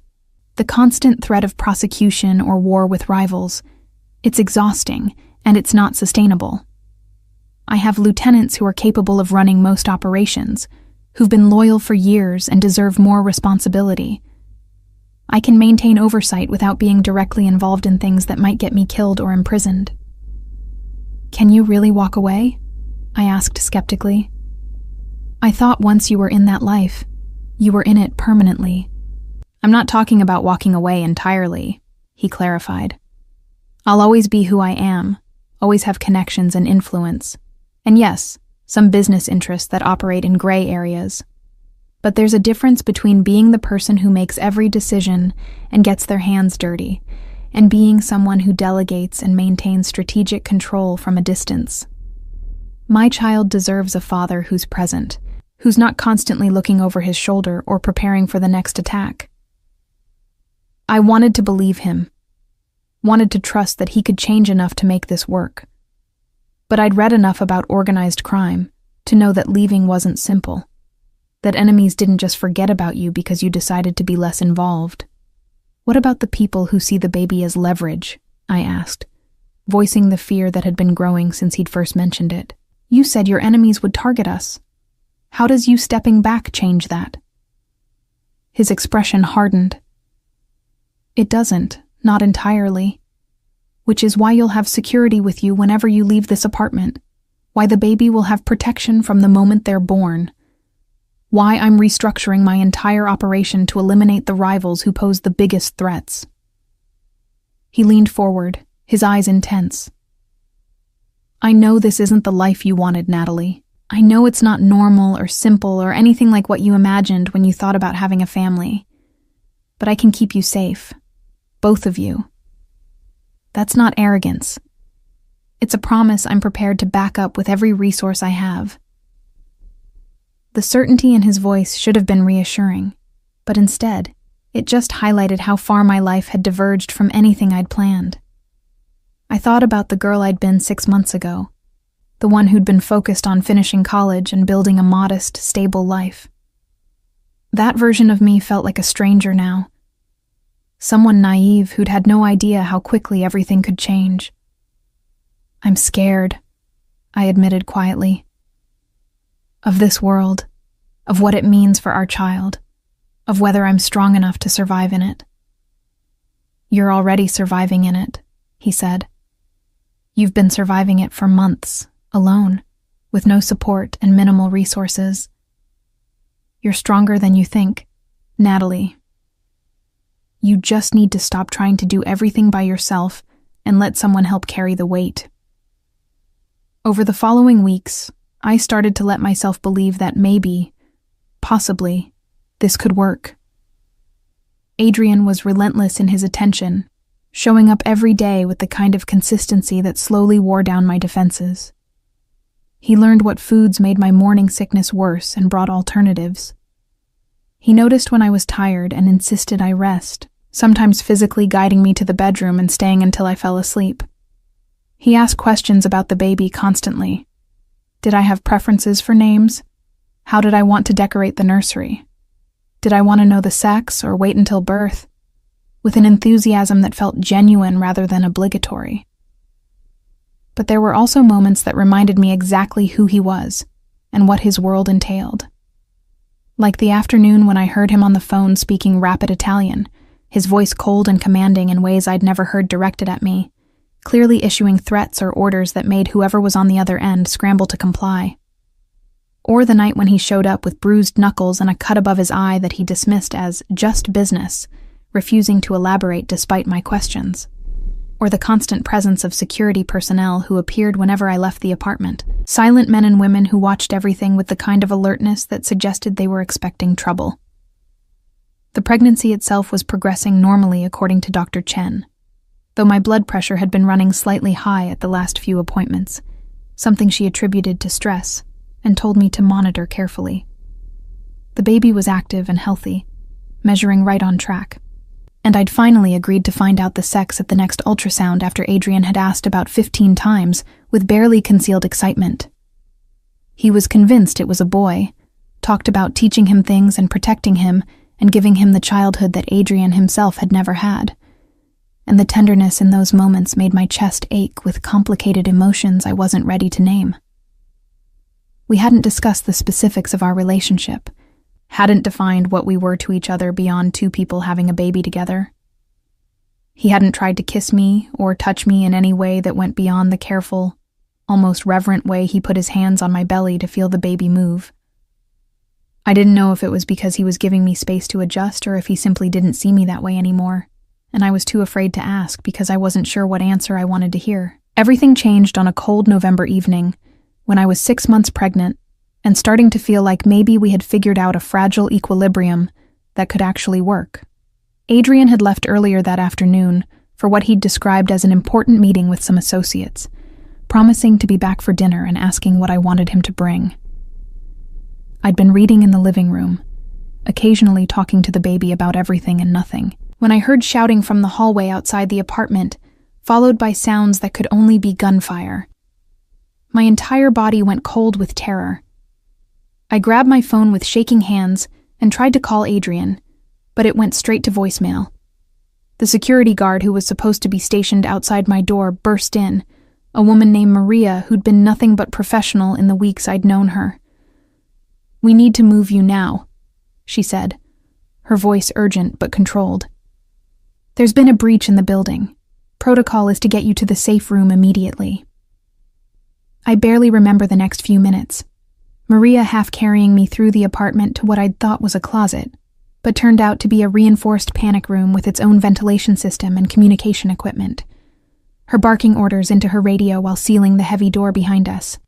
[SPEAKER 1] the constant threat of prosecution or war with rivals, it's exhausting and it's not sustainable. I have lieutenants who are capable of running most operations, who've been loyal for years and deserve more responsibility. I can maintain oversight without being directly involved in things that might get me killed or imprisoned. Can you really walk away? I asked skeptically. I thought once you were in that life, you were in it permanently. I'm not talking about walking away entirely, he clarified. I'll always be who I am, always have connections and influence. And yes, some business interests that operate in gray areas. But there's a difference between being the person who makes every decision and gets their hands dirty, and being someone who delegates and maintains strategic control from a distance. My child deserves a father who's present, who's not constantly looking over his shoulder or preparing for the next attack. I wanted to believe him, wanted to trust that he could change enough to make this work. But I'd read enough about organized crime to know that leaving wasn't simple, that enemies didn't just forget about you because you decided to be less involved. What about the people who see the baby as leverage? I asked, voicing the fear that had been growing since he'd first mentioned it. You said your enemies would target us. How does you stepping back change that? His expression hardened. It doesn't, not entirely. Which is why you'll have security with you whenever you leave this apartment. Why the baby will have protection from the moment they're born. Why I'm restructuring my entire operation to eliminate the rivals who pose the biggest threats. He leaned forward, his eyes intense. I know this isn't the life you wanted, Natalie. I know it's not normal or simple or anything like what you imagined when you thought about having a family. But I can keep you safe. Both of you. That's not arrogance. It's a promise I'm prepared to back up with every resource I have. The certainty in his voice should have been reassuring, but instead, it just highlighted how far my life had diverged from anything I'd planned. I thought about the girl I'd been 6 months ago, the one who'd been focused on finishing college and building a modest, stable life. That version of me felt like a stranger now, someone naive who'd had no idea how quickly everything could change. I'm scared, I admitted quietly. Of this world, of what it means for our child, of whether I'm strong enough to survive in it. You're already surviving in it, he said. You've been surviving it for months, alone, with no support and minimal resources. You're stronger than you think, Natalie. You just need to stop trying to do everything by yourself and let someone help carry the weight. Over the following weeks, I started to let myself believe that maybe, possibly, this could work. Adrian was relentless in his attention, showing up every day with the kind of consistency that slowly wore down my defenses. He learned what foods made my morning sickness worse and brought alternatives. He noticed when I was tired and insisted I rest, sometimes physically guiding me to the bedroom and staying until I fell asleep. He asked questions about the baby constantly. Did I have preferences for names? How did I want to decorate the nursery? Did I want to know the sex or wait until birth? With an enthusiasm that felt genuine rather than obligatory. But there were also moments that reminded me exactly who he was and what his world entailed. Like the afternoon when I heard him on the phone speaking rapid Italian, his voice cold and commanding in ways I'd never heard directed at me, clearly issuing threats or orders that made whoever was on the other end scramble to comply. Or the night when he showed up with bruised knuckles and a cut above his eye that he dismissed as just business, refusing to elaborate despite my questions. Or the constant presence of security personnel who appeared whenever I left the apartment, silent men and women who watched everything with the kind of alertness that suggested they were expecting trouble. The pregnancy itself was progressing normally according to Dr. Chen, though my blood pressure had been running slightly high at the last few appointments, something she attributed to stress, and told me to monitor carefully. The baby was active and healthy, measuring right on track, and I'd finally agreed to find out the sex at the next ultrasound after Adrian had asked about 15 times with barely concealed excitement. He was convinced it was a boy, talked about teaching him things and protecting him and giving him the childhood that Adrian himself had never had. And the tenderness in those moments made my chest ache with complicated emotions I wasn't ready to name. We hadn't discussed the specifics of our relationship, hadn't defined what we were to each other beyond two people having a baby together. He hadn't tried to kiss me or touch me in any way that went beyond the careful, almost reverent way he put his hands on my belly to feel the baby move. I didn't know if it was because he was giving me space to adjust or if he simply didn't see me that way anymore, and I was too afraid to ask because I wasn't sure what answer I wanted to hear. Everything changed on a cold November evening when I was 6 months pregnant and starting to feel like maybe we had figured out a fragile equilibrium that could actually work. Adrian had left earlier that afternoon for what he'd described as an important meeting with some associates, promising to be back for dinner and asking what I wanted him to bring. I'd been reading in the living room, occasionally talking to the baby about everything and nothing, when I heard shouting from the hallway outside the apartment, followed by sounds that could only be gunfire. My entire body went cold with terror. I grabbed my phone with shaking hands and tried to call Adrian, but it went straight to voicemail. The security guard who was supposed to be stationed outside my door burst in, a woman named Maria who'd been nothing but professional in the weeks I'd known her. "We need to move you now," she said, her voice urgent but controlled. "There's been a breach in the building. Protocol is to get you to the safe room immediately." I barely remember the next few minutes. Maria half carrying me through the apartment to what I'd thought was a closet, but turned out to be a reinforced panic room with its own ventilation system and communication equipment. Her barking orders into her radio while sealing the heavy door behind us.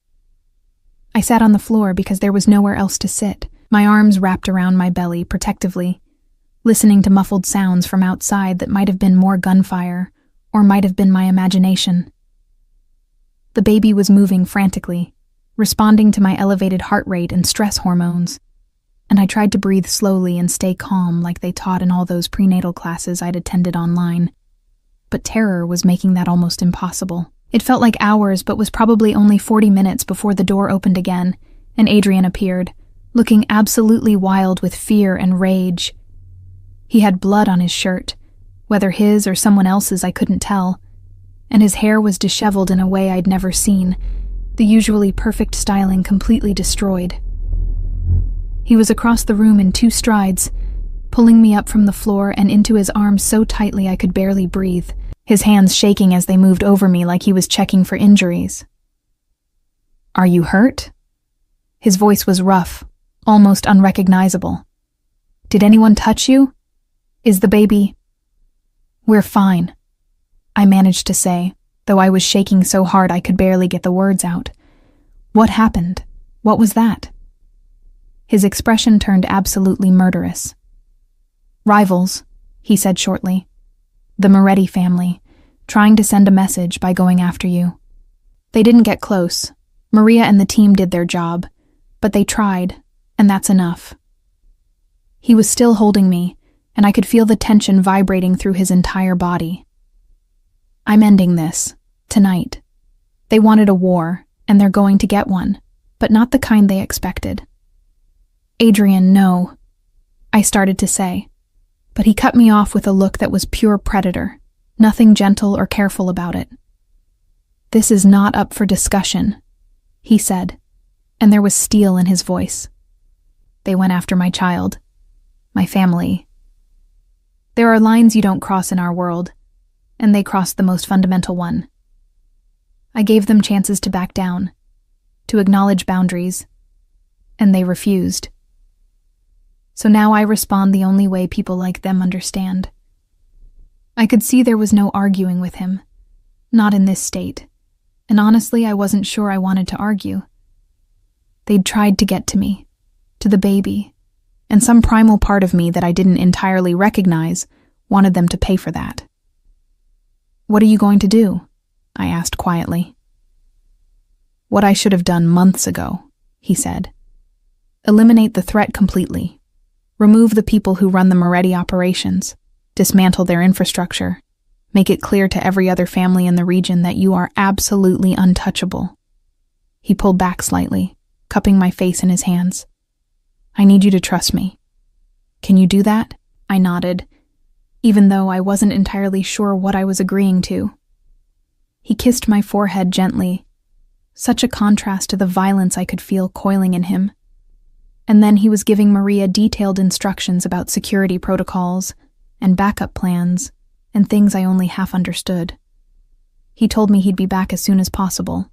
[SPEAKER 1] I sat on the floor because there was nowhere else to sit, my arms wrapped around my belly protectively, listening to muffled sounds from outside that might have been more gunfire, or might have been my imagination. The baby was moving frantically, responding to my elevated heart rate and stress hormones, and I tried to breathe slowly and stay calm like they taught in all those prenatal classes I'd attended online. But terror was making that almost impossible. It felt like hours, but was probably only 40 minutes before the door opened again, and Adrian appeared, looking absolutely wild with fear and rage. He had blood on his shirt, whether his or someone else's I couldn't tell, and his hair was disheveled in a way I'd never seen, the usually perfect styling completely destroyed. He was across the room in 2 strides, pulling me up from the floor and into his arms so tightly I could barely breathe, his hands shaking as they moved over me like he was checking for injuries. "Are you hurt?" His voice was rough, almost unrecognizable. "Did anyone touch you? Is the baby..." "We're fine," I managed to say, though I was shaking so hard I could barely get the words out. "What happened? What was that?" His expression turned absolutely murderous. "Rivals," he said shortly. "The Moretti family, trying to send a message by going after you. They didn't get close. Maria and the team did their job, but they tried, and that's enough." He was still holding me, and I could feel the tension vibrating through his entire body. "I'm ending this, tonight. They wanted a war, and they're going to get one, but not the kind they expected." "Adrian, no," I started to say, but he cut me off with a look that was pure predator, nothing gentle or careful about it. "This is not up for discussion," he said, and there was steel in his voice. "They went after my child, my family. There are lines you don't cross in our world, and they crossed the most fundamental one. I gave them chances to back down, to acknowledge boundaries, and they refused. So now I respond the only way people like them understand." I could see there was no arguing with him, not in this state, and honestly I wasn't sure I wanted to argue. They'd tried to get to me, to the baby, and some primal part of me that I didn't entirely recognize wanted them to pay for that. "What are you going to do?" I asked quietly. "What I should have done months ago," he said. "Eliminate the threat completely. Remove the people who run the Moretti operations. Dismantle their infrastructure. Make it clear to every other family in the region that you are absolutely untouchable." He pulled back slightly, cupping my face in his hands. "I need you to trust me. Can you do that?" I nodded, even though I wasn't entirely sure what I was agreeing to. He kissed my forehead gently, such a contrast to the violence I could feel coiling in him. And then he was giving Maria detailed instructions about security protocols and backup plans and things I only half understood. He told me he'd be back as soon as possible,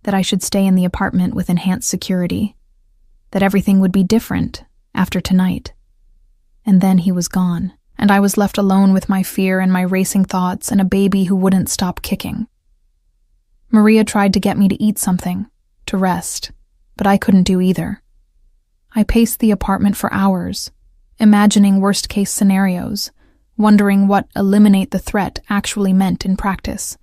[SPEAKER 1] that I should stay in the apartment with enhanced security, that everything would be different after tonight. And then he was gone, and I was left alone with my fear and my racing thoughts and a baby who wouldn't stop kicking. Maria tried to get me to eat something, to rest, but I couldn't do either. I paced the apartment for hours, imagining worst-case scenarios, wondering what eliminate the threat actually meant in practice,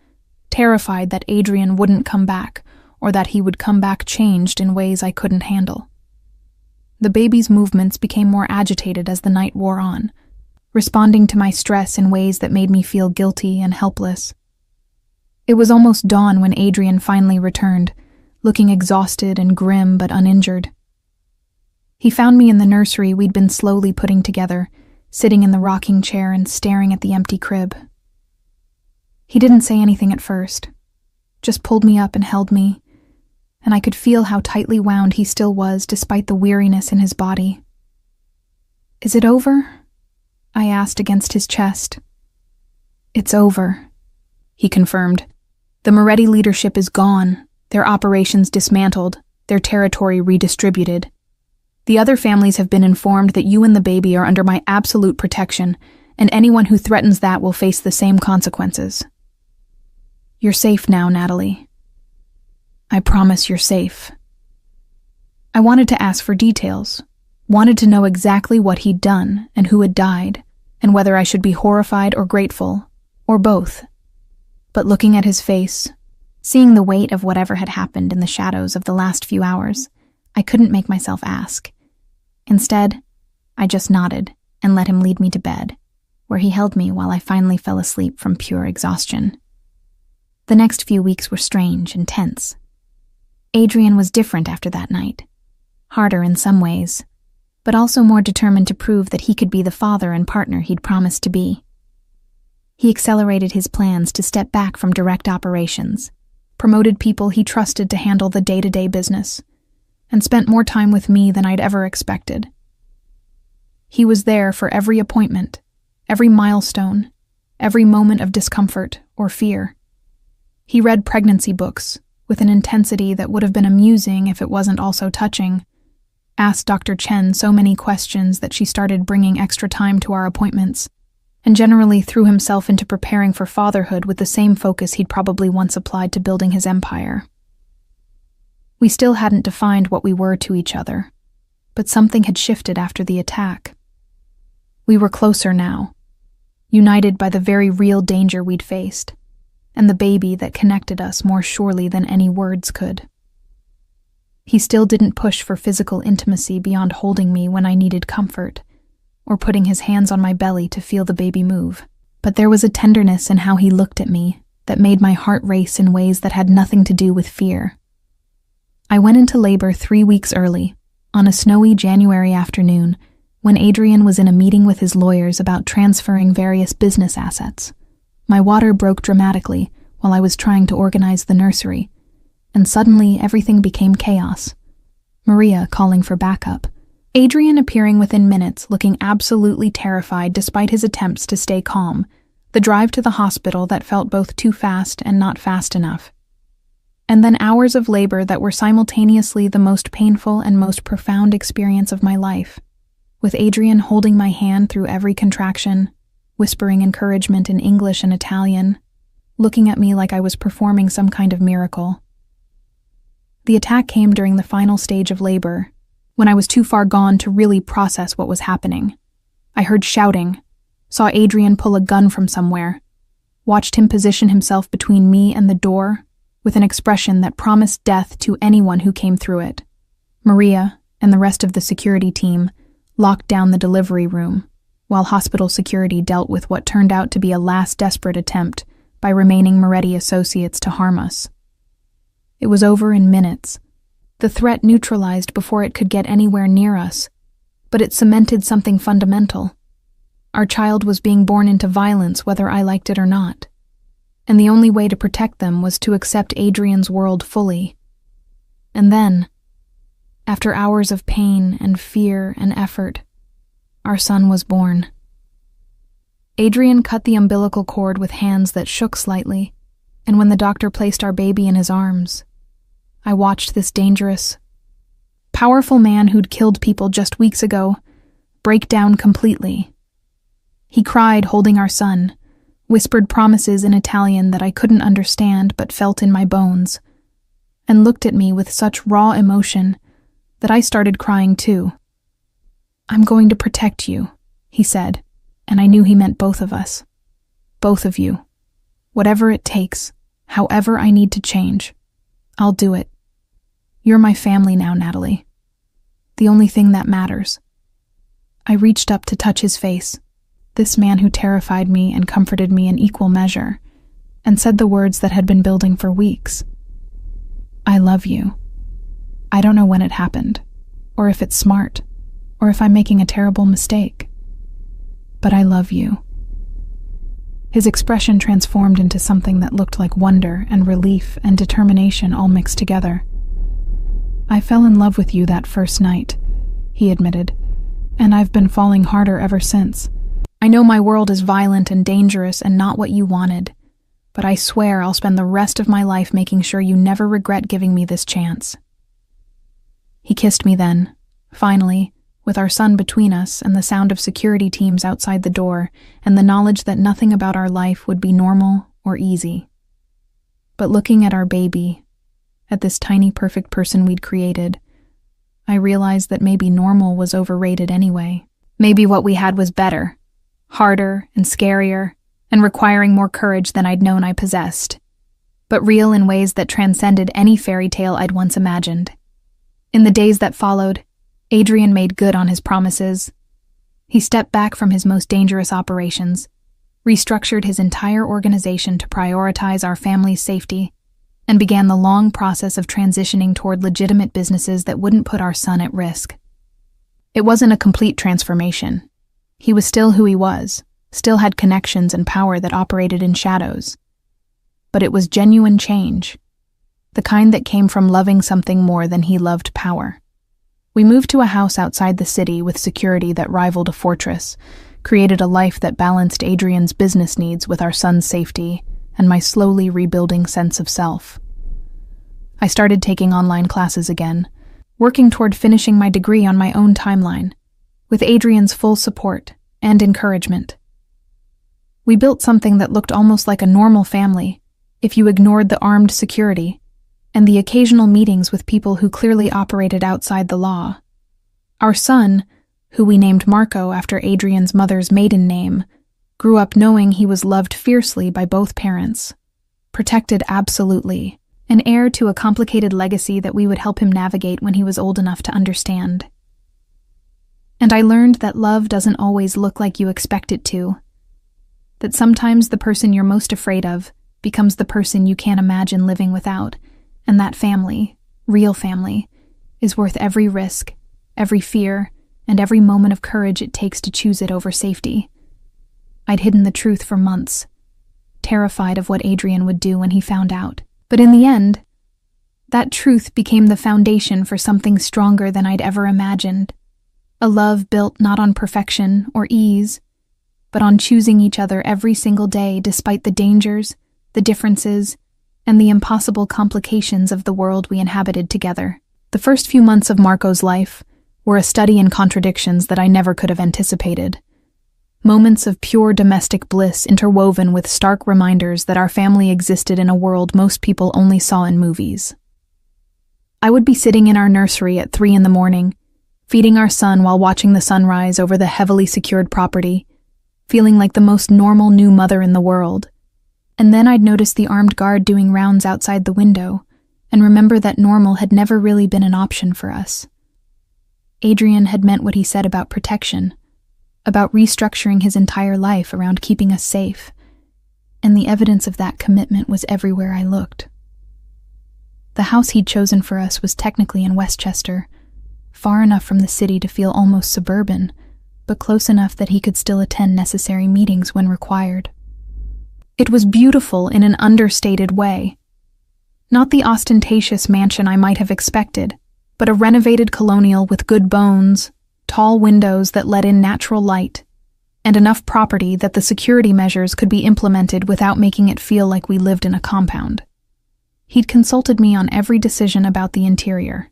[SPEAKER 1] terrified that Adrian wouldn't come back or that he would come back changed in ways I couldn't handle. The baby's movements became more agitated as the night wore on, responding to my stress in ways that made me feel guilty and helpless. It was almost dawn when Adrian finally returned, looking exhausted and grim but uninjured. He found me in the nursery we'd been slowly putting together, sitting in the rocking chair and staring at the empty crib. He didn't say anything at first, just pulled me up and held me, and I could feel how tightly wound he still was despite the weariness in his body. "Is it over?" I asked against his chest. "It's over," he confirmed. "The Moretti leadership is gone, their operations dismantled, their territory redistributed. The other families have been informed that you and the baby are under my absolute protection, and anyone who threatens that will face the same consequences. You're safe now, Natalie. I promise you're safe." I wanted to ask for details, wanted to know exactly what he'd done and who had died, and whether I should be horrified or grateful, or both. But looking at his face, seeing the weight of whatever had happened in the shadows of the last few hours, I couldn't make myself ask. Instead, I just nodded and let him lead me to bed, where he held me while I finally fell asleep from pure exhaustion. The next few weeks were strange and tense. Adrian was different after that night, harder in some ways, but also more determined to prove that he could be the father and partner he'd promised to be. He accelerated his plans to step back from direct operations, promoted people he trusted to handle the day-to-day business, and spent more time with me than I'd ever expected. He was there for every appointment, every milestone, every moment of discomfort or fear. He read pregnancy books with an intensity that would have been amusing if it wasn't also touching, asked Dr. Chen so many questions that she started bringing extra time to our appointments, and generally threw himself into preparing for fatherhood with the same focus he'd probably once applied to building his empire. We still hadn't defined what we were to each other, but something had shifted after the attack. We were closer now, united by the very real danger we'd faced, and the baby that connected us more surely than any words could. He still didn't push for physical intimacy beyond holding me when I needed comfort, or putting his hands on my belly to feel the baby move. But there was a tenderness in how he looked at me that made my heart race in ways that had nothing to do with fear. I went into labor 3 weeks early, on a snowy January afternoon, when Adrian was in a meeting with his lawyers about transferring various business assets. My water broke dramatically while I was trying to organize the nursery, and suddenly everything became chaos. Maria calling for backup, Adrian appearing within minutes looking absolutely terrified despite his attempts to stay calm, the drive to the hospital that felt both too fast and not fast enough. And then hours of labor that were simultaneously the most painful and most profound experience of my life, with Adrian holding my hand through every contraction, whispering encouragement in English and Italian, looking at me like I was performing some kind of miracle. The attack came during the final stage of labor, when I was too far gone to really process what was happening. I heard shouting, saw Adrian pull a gun from somewhere, watched him position himself between me and the door, with an expression that promised death to anyone who came through it. Maria and the rest of the security team locked down the delivery room, while hospital security dealt with what turned out to be a last desperate attempt by remaining Moretti associates to harm us. It was over in minutes. The threat neutralized before it could get anywhere near us, but it cemented something fundamental. Our child was being born into violence whether I liked it or not, and the only way to protect them was to accept Adrian's world fully. And then, after hours of pain and fear and effort, our son was born. Adrian cut the umbilical cord with hands that shook slightly, and when the doctor placed our baby in his arms, I watched this dangerous, powerful man who'd killed people just weeks ago break down completely. He cried holding our son, whispered promises in Italian that I couldn't understand but felt in my bones, and looked at me with such raw emotion that I started crying too. "I'm going to protect you," he said, and I knew he meant both of us. Both of you. Whatever it takes, however I need to change, I'll do it. You're my family now, Natalie. The only thing that matters. I reached up to touch his face, this man who terrified me and comforted me in equal measure, and said the words that had been building for weeks. I love you. I don't know when it happened, or if it's smart, or if I'm making a terrible mistake. But I love you. His expression transformed into something that looked like wonder and relief and determination all mixed together. I fell in love with you that first night, he admitted, and I've been falling harder ever since. I know my world is violent and dangerous and not what you wanted, but I swear I'll spend the rest of my life making sure you never regret giving me this chance. He kissed me then, finally, with our son between us and the sound of security teams outside the door and the knowledge that nothing about our life would be normal or easy. But looking at our baby, at this tiny perfect person we'd created, I realized that maybe normal was overrated anyway. Maybe what we had was better, harder and scarier, and requiring more courage than I'd known I possessed, but real in ways that transcended any fairy tale I'd once imagined. In the days that followed, Adrian made good on his promises. He stepped back from his most dangerous operations, restructured his entire organization to prioritize our family's safety, and began the long process of transitioning toward legitimate businesses that wouldn't put our son at risk. It wasn't a complete transformation. He was still who he was, still had connections and power that operated in shadows. But it was genuine change, the kind that came from loving something more than he loved power. We moved to a house outside the city with security that rivaled a fortress, created a life that balanced Adrian's business needs with our son's safety and my slowly rebuilding sense of self. I started taking online classes again, working toward finishing my degree on my own timeline, with Adrian's full support and encouragement. We built something that looked almost like a normal family, if you ignored the armed security and the occasional meetings with people who clearly operated outside the law. Our son, who we named Marco after Adrian's mother's maiden name, grew up knowing he was loved fiercely by both parents, protected absolutely, an heir to a complicated legacy that we would help him navigate when he was old enough to understand. And I learned that love doesn't always look like you expect it to, that sometimes the person you're most afraid of becomes the person you can't imagine living without, and that family, real family, is worth every risk, every fear, and every moment of courage it takes to choose it over safety. I'd hidden the truth for months, terrified of what Adrian would do when he found out. But in the end, that truth became the foundation for something stronger than I'd ever imagined. A love built not on perfection or ease, but on choosing each other every single day despite the dangers, the differences, and the impossible complications of the world we inhabited together. The first few months of Marco's life were a study in contradictions that I never could have anticipated. Moments of pure domestic bliss interwoven with stark reminders that our family existed in a world most people only saw in movies. I would be sitting in our nursery at 3 a.m, feeding our son while watching the sunrise over the heavily secured property, feeling like the most normal new mother in the world. And then I'd notice the armed guard doing rounds outside the window, and remember that normal had never really been an option for us. Adrian had meant what he said about protection, about restructuring his entire life around keeping us safe, and the evidence of that commitment was everywhere I looked. The house he'd chosen for us was technically in Westchester, far enough from the city to feel almost suburban, but close enough that he could still attend necessary meetings when required. It was beautiful in an understated way. Not the ostentatious mansion I might have expected, but a renovated colonial with good bones, tall windows that let in natural light, and enough property that the security measures could be implemented without making it feel like we lived in a compound. He'd consulted me on every decision about the interior,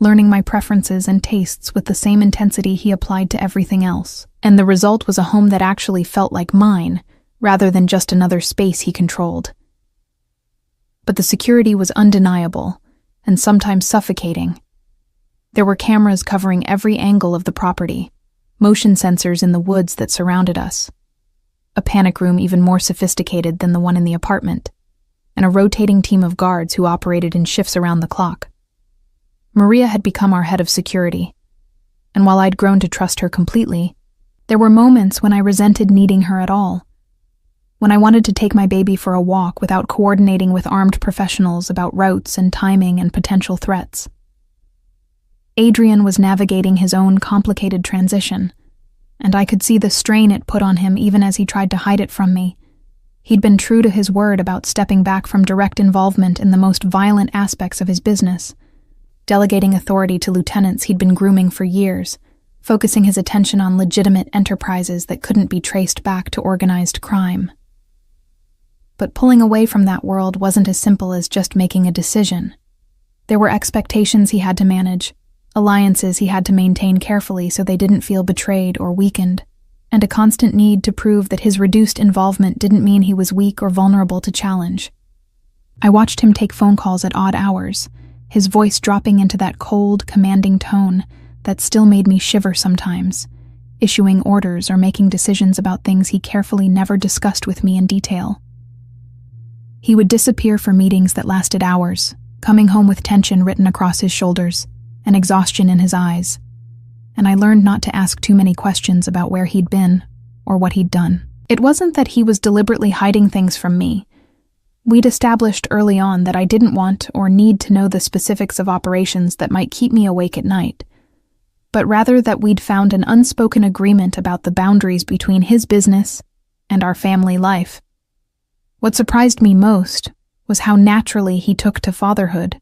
[SPEAKER 1] learning my preferences and tastes with the same intensity he applied to everything else, and the result was a home that actually felt like mine, rather than just another space he controlled. But the security was undeniable, and sometimes suffocating. There were cameras covering every angle of the property, motion sensors in the woods that surrounded us, a panic room even more sophisticated than the one in the apartment, and a rotating team of guards who operated in shifts around the clock. Maria had become our head of security, and while I'd grown to trust her completely, there were moments when I resented needing her at all, when I wanted to take my baby for a walk without coordinating with armed professionals about routes and timing and potential threats. Adrian was navigating his own complicated transition, and I could see the strain it put on him even as he tried to hide it from me. He'd been true to his word about stepping back from direct involvement in the most violent aspects of his business, delegating authority to lieutenants he'd been grooming for years, focusing his attention on legitimate enterprises that couldn't be traced back to organized crime. But pulling away from that world wasn't as simple as just making a decision. There were expectations he had to manage, alliances he had to maintain carefully so they didn't feel betrayed or weakened, and a constant need to prove that his reduced involvement didn't mean he was weak or vulnerable to challenge. I watched him take phone calls at odd hours, his voice dropping into that cold, commanding tone that still made me shiver sometimes, issuing orders or making decisions about things he carefully never discussed with me in detail. He would disappear for meetings that lasted hours, coming home with tension written across his shoulders and exhaustion in his eyes, and I learned not to ask too many questions about where he'd been or what he'd done. It wasn't that he was deliberately hiding things from me. We'd established early on that I didn't want or need to know the specifics of operations that might keep me awake at night, but rather that we'd found an unspoken agreement about the boundaries between his business and our family life. What surprised me most was how naturally he took to fatherhood,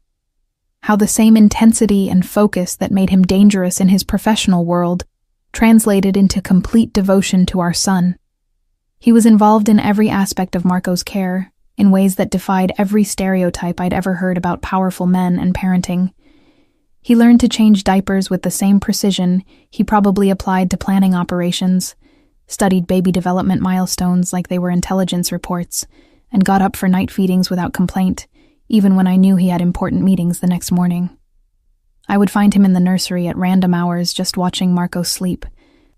[SPEAKER 1] how the same intensity and focus that made him dangerous in his professional world translated into complete devotion to our son. He was involved in every aspect of Marco's care, in ways that defied every stereotype I'd ever heard about powerful men and parenting. He learned to change diapers with the same precision he probably applied to planning operations, studied baby development milestones like they were intelligence reports, and got up for night feedings without complaint, even when I knew he had important meetings the next morning. I would find him in the nursery at random hours just watching Marco sleep,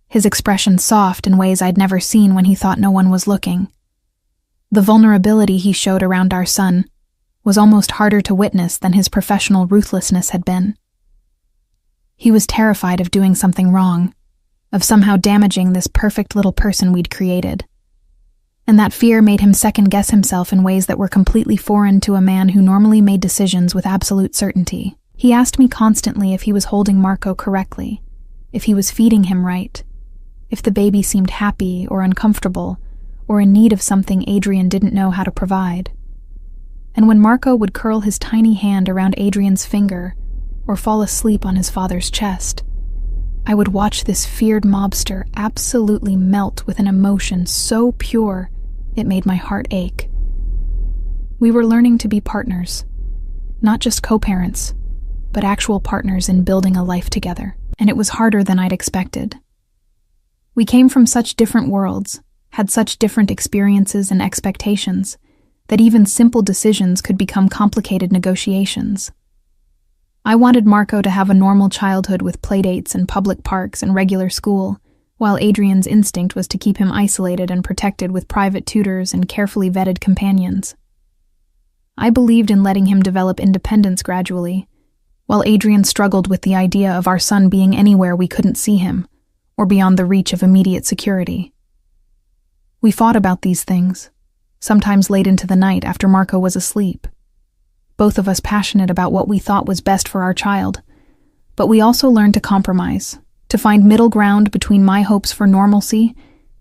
[SPEAKER 1] his expression soft in ways I'd never seen when he thought no one was looking. The vulnerability he showed around our son was almost harder to witness than his professional ruthlessness had been. He was terrified of doing something wrong, of somehow damaging this perfect little person we'd created. And that fear made him second-guess himself in ways that were completely foreign to a man who normally made decisions with absolute certainty. He asked me constantly if he was holding Marco correctly, if he was feeding him right, if the baby seemed happy or uncomfortable, or in need of something Adrian didn't know how to provide. And when Marco would curl his tiny hand around Adrian's finger or fall asleep on his father's chest, I would watch this feared mobster absolutely melt with an emotion so pure it made my heart ache. We were learning to be partners, not just co-parents, but actual partners in building a life together, and it was harder than I'd expected. We came from such different worlds, had such different experiences and expectations, that even simple decisions could become complicated negotiations. I wanted Marco to have a normal childhood with playdates and public parks and regular school, while Adrian's instinct was to keep him isolated and protected with private tutors and carefully vetted companions. I believed in letting him develop independence gradually, while Adrian struggled with the idea of our son being anywhere we couldn't see him, or beyond the reach of immediate security. We fought about these things, sometimes late into the night after Marco was asleep. Both of us passionate about what we thought was best for our child, but we also learned to compromise, to find middle ground between my hopes for normalcy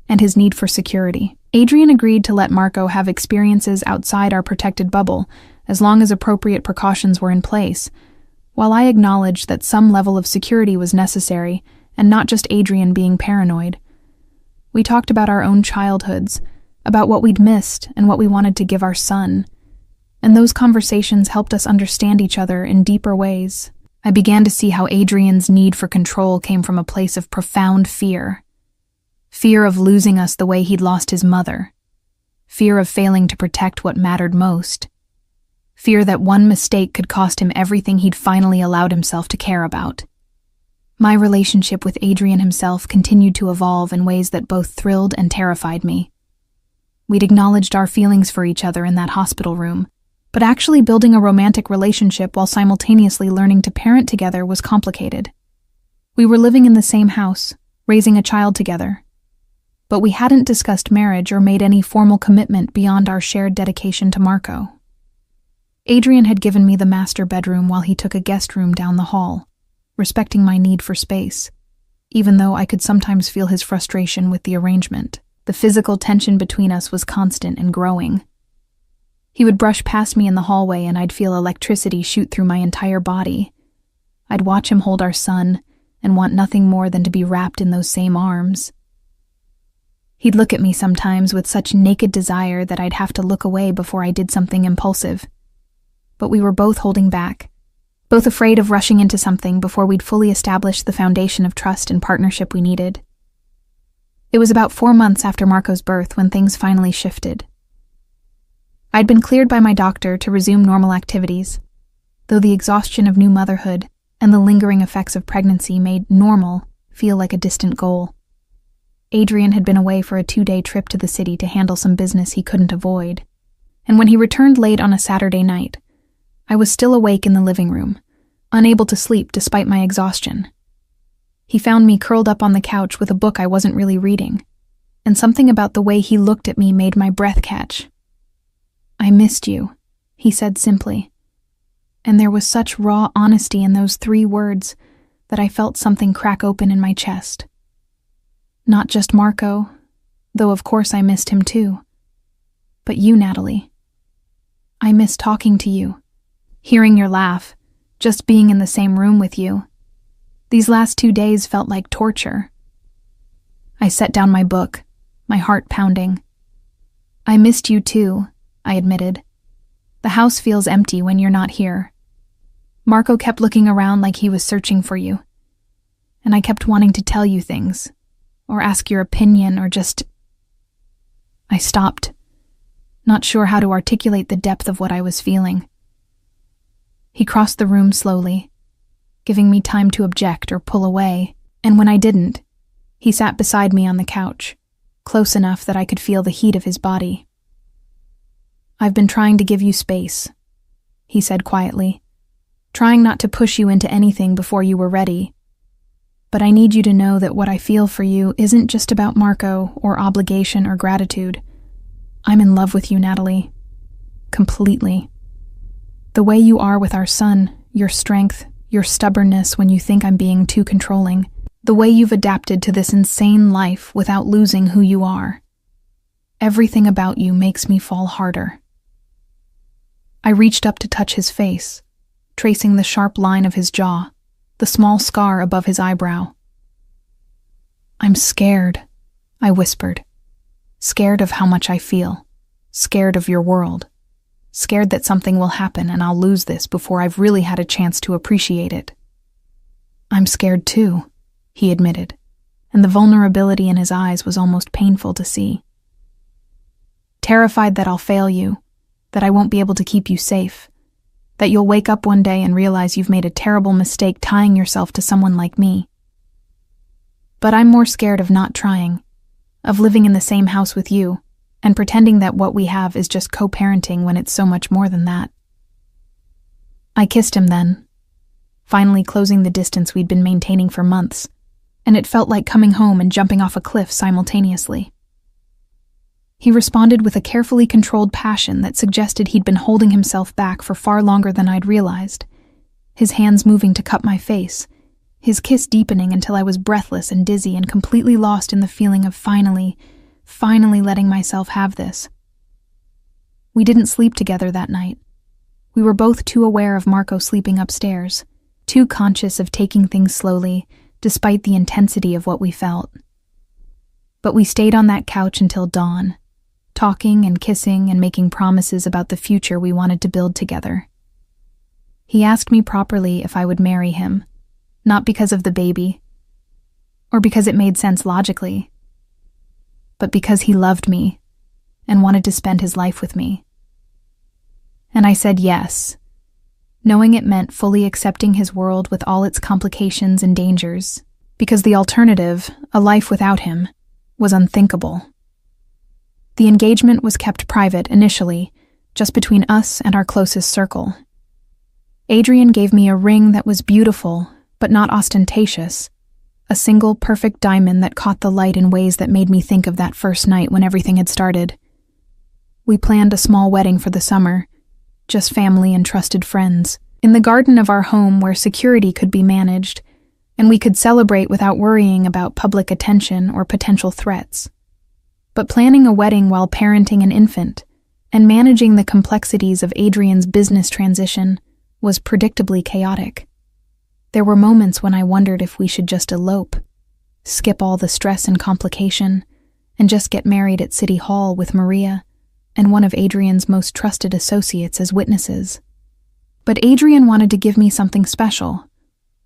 [SPEAKER 1] and his need for security. Adrian agreed to let Marco have experiences outside our protected bubble as long as appropriate precautions were in place, while I acknowledged that some level of security was necessary and not just Adrian being paranoid. We talked about our own childhoods, about what we'd missed and what we wanted to give our son, and those conversations helped us understand each other in deeper ways. I began to see how Adrian's need for control came from a place of profound fear. Fear of losing us the way he'd lost his mother. Fear of failing to protect what mattered most. Fear that one mistake could cost him everything he'd finally allowed himself to care about. My relationship with Adrian himself continued to evolve in ways that both thrilled and terrified me. We'd acknowledged our feelings for each other in that hospital room, but actually building a romantic relationship while simultaneously learning to parent together was complicated. We were living in the same house, raising a child together, but we hadn't discussed marriage or made any formal commitment beyond our shared dedication to Marco. Adrian had given me the master bedroom while he took a guest room down the hall, respecting my need for space, even though I could sometimes feel his frustration with the arrangement. The physical tension between us was constant and growing. He would brush past me in the hallway and I'd feel electricity shoot through my entire body. I'd watch him hold our son and want nothing more than to be wrapped in those same arms. He'd look at me sometimes with such naked desire that I'd have to look away before I did something impulsive. But we were both holding back, both afraid of rushing into something before we'd fully established the foundation of trust and partnership we needed. It was about 4 months after Marco's birth when things finally shifted. I'd been cleared by my doctor to resume normal activities, though the exhaustion of new motherhood and the lingering effects of pregnancy made normal feel like a distant goal. Adrian had been away for a 2-day trip to the city to handle some business he couldn't avoid, and when he returned late on a Saturday night, I was still awake in the living room, unable to sleep despite my exhaustion. He found me curled up on the couch with a book I wasn't really reading, and something about the way he looked at me made my breath catch. "I missed you," he said simply, and there was such raw honesty in those 3 words that I felt something crack open in my chest. Not just Marco, though of course I missed him too, but you, Natalie. I miss talking to you, hearing your laugh, just being in the same room with you. These last 2 days felt like torture. I set down my book, my heart pounding. "I missed you too," I admitted. "The house feels empty when you're not here. Marco kept looking around like he was searching for you, and I kept wanting to tell you things, or ask your opinion, or just... I stopped, not sure how to articulate the depth of what I was feeling. He crossed the room slowly, giving me time to object or pull away, and when I didn't, he sat beside me on the couch, close enough that I could feel the heat of his body. "I've been trying to give you space," he said quietly, "trying not to push you into anything before you were ready. But I need you to know that what I feel for you isn't just about Marco or obligation or gratitude. I'm in love with you, Natalie. Completely. The way you are with our son, your strength, your stubbornness when you think I'm being too controlling, the way you've adapted to this insane life without losing who you are. Everything about you makes me fall harder." I reached up to touch his face, tracing the sharp line of his jaw, the small scar above his eyebrow. "I'm scared," I whispered. "Scared of how much I feel. Scared of your world. Scared that something will happen and I'll lose this before I've really had a chance to appreciate it." "I'm scared too," he admitted, and the vulnerability in his eyes was almost painful to see. "Terrified that I'll fail you, that I won't be able to keep you safe, that you'll wake up one day and realize you've made a terrible mistake tying yourself to someone like me. But I'm more scared of not trying, of living in the same house with you, and pretending that what we have is just co-parenting when it's so much more than that." I kissed him then, finally closing the distance we'd been maintaining for months, and it felt like coming home and jumping off a cliff simultaneously. He responded with a carefully controlled passion that suggested he'd been holding himself back for far longer than I'd realized, his hands moving to cup my face, his kiss deepening until I was breathless and dizzy and completely lost in the feeling of finally letting myself have this. We didn't sleep together that night. We were both too aware of Marco sleeping upstairs, too conscious of taking things slowly, despite the intensity of what we felt. But we stayed on that couch until dawn, talking and kissing and making promises about the future we wanted to build together. He asked me properly if I would marry him, not because of the baby, or because it made sense logically, but because he loved me and wanted to spend his life with me. And I said yes, knowing it meant fully accepting his world with all its complications and dangers, because the alternative, a life without him, was unthinkable. The engagement was kept private initially, just between us and our closest circle. Adrian gave me a ring that was beautiful, but not ostentatious, a single perfect diamond that caught the light in ways that made me think of that first night when everything had started. We planned a small wedding for the summer, just family and trusted friends, in the garden of our home where security could be managed, and we could celebrate without worrying about public attention or potential threats. But planning a wedding while parenting an infant and managing the complexities of Adrian's business transition was predictably chaotic. There were moments when I wondered if we should just elope, skip all the stress and complication, and just get married at City Hall with Maria and one of Adrian's most trusted associates as witnesses. But Adrian wanted to give me something special,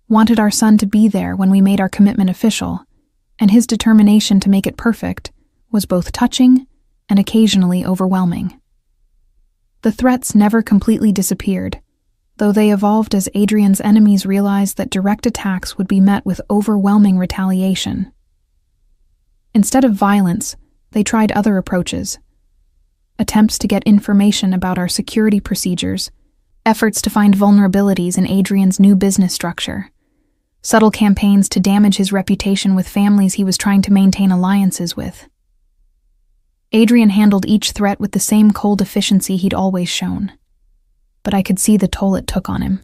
[SPEAKER 1] wanted our son to be there when we made our commitment official, and his determination to make it perfect was both touching and occasionally overwhelming. The threats never completely disappeared, though they evolved as Adrian's enemies realized that direct attacks would be met with overwhelming retaliation. Instead of violence, they tried other approaches. Attempts to get information about our security procedures, efforts to find vulnerabilities in Adrian's new business structure, subtle campaigns to damage his reputation with families he was trying to maintain alliances with. Adrian handled each threat with the same cold efficiency he'd always shown, but I could see the toll it took on him.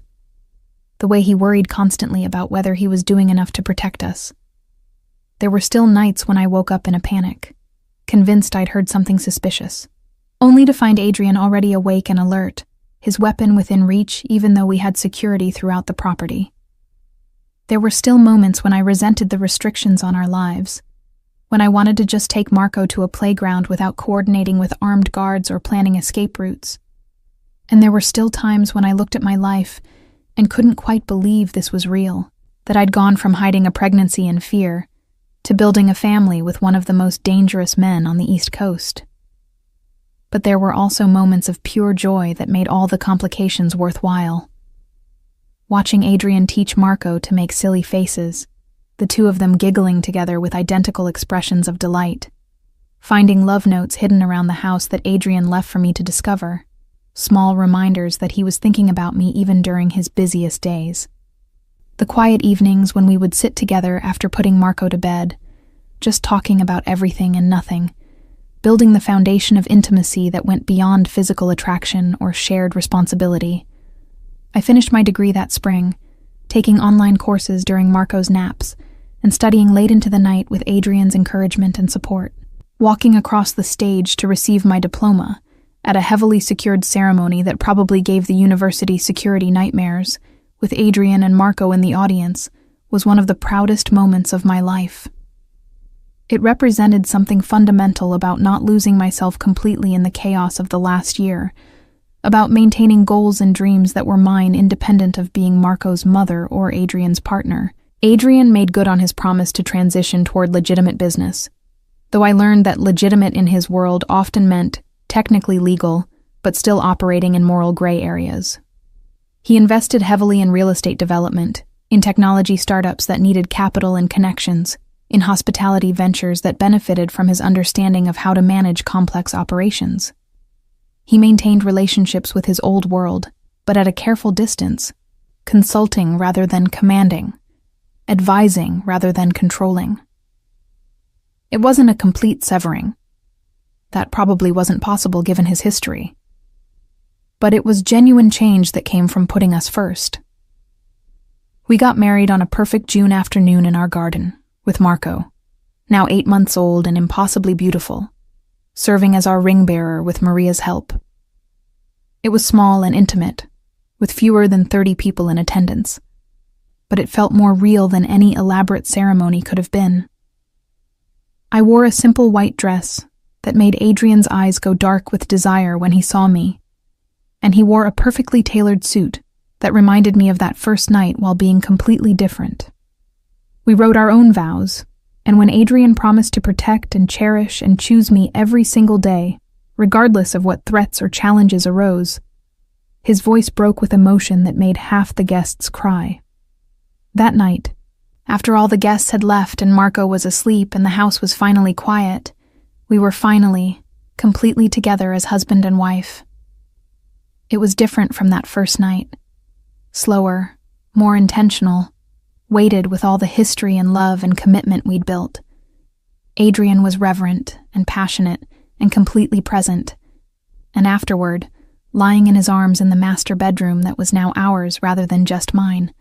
[SPEAKER 1] The way he worried constantly about whether he was doing enough to protect us. There were still nights when I woke up in a panic, convinced I'd heard something suspicious, only to find Adrian already awake and alert, his weapon within reach even though we had security throughout the property. There were still moments when I resented the restrictions on our lives, when I wanted to just take Marco to a playground without coordinating with armed guards or planning escape routes. And there were still times when I looked at my life and couldn't quite believe this was real, that I'd gone from hiding a pregnancy in fear to building a family with one of the most dangerous men on the East Coast. But there were also moments of pure joy that made all the complications worthwhile. Watching Adrian teach Marco to make silly faces, the two of them giggling together with identical expressions of delight. Finding love notes hidden around the house that Adrian left for me to discover, small reminders that he was thinking about me even during his busiest days. The quiet evenings when we would sit together after putting Marco to bed, just talking about everything and nothing, building the foundation of intimacy that went beyond physical attraction or shared responsibility. I finished my degree that spring, taking online courses during Marco's naps, and studying late into the night with Adrian's encouragement and support. Walking across the stage to receive my diploma, at a heavily secured ceremony that probably gave the university security nightmares, with Adrian and Marco in the audience, was one of the proudest moments of my life. It represented something fundamental about not losing myself completely in the chaos of the last year, about maintaining goals and dreams that were mine independent of being Marco's mother or Adrian's partner. Adrian made good on his promise to transition toward legitimate business, though I learned that legitimate in his world often meant technically legal, but still operating in moral gray areas. He invested heavily in real estate development, in technology startups that needed capital and connections, in hospitality ventures that benefited from his understanding of how to manage complex operations. He maintained relationships with his old world, but at a careful distance, consulting rather than commanding, advising rather than controlling. It wasn't a complete severing. That probably wasn't possible given his history. But it was genuine change that came from putting us first. We got married on a perfect June afternoon in our garden, with Marco, now 8 months old and impossibly beautiful, serving as our ring bearer with Maria's help. It was small and intimate, with fewer than 30 people in attendance, but it felt more real than any elaborate ceremony could have been. I wore a simple white dress that made Adrian's eyes go dark with desire when he saw me, and he wore a perfectly tailored suit that reminded me of that first night while being completely different. We wrote our own vows, and when Adrian promised to protect and cherish and choose me every single day, regardless of what threats or challenges arose, his voice broke with emotion that made half the guests cry. That night, after all the guests had left and Marco was asleep and the house was finally quiet, we were finally, completely together as husband and wife. It was different from that first night. Slower, more intentional, weighted with all the history and love and commitment we'd built. Adrian was reverent and passionate and completely present, and afterward, lying in his arms in the master bedroom that was now ours rather than just mine,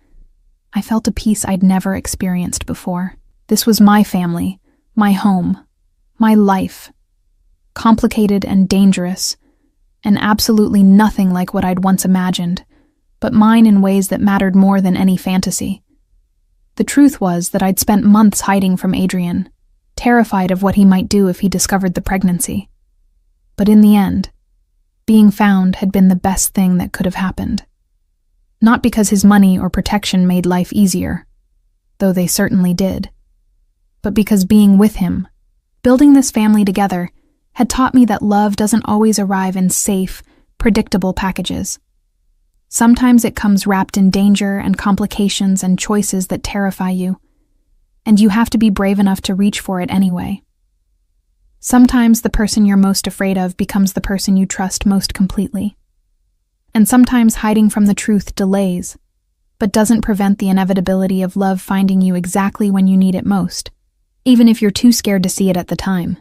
[SPEAKER 1] I felt a peace I'd never experienced before. This was my family, my home, my life. Complicated and dangerous, and absolutely nothing like what I'd once imagined, but mine in ways that mattered more than any fantasy. The truth was that I'd spent months hiding from Adrian, terrified of what he might do if he discovered the pregnancy. But in the end, being found had been the best thing that could have happened. Not because his money or protection made life easier, though they certainly did, but because being with him, building this family together, had taught me that love doesn't always arrive in safe, predictable packages. Sometimes it comes wrapped in danger and complications and choices that terrify you, and you have to be brave enough to reach for it anyway. Sometimes the person you're most afraid of becomes the person you trust most completely. And sometimes hiding from the truth delays, but doesn't prevent the inevitability of love finding you exactly when you need it most, even if you're too scared to see it at the time.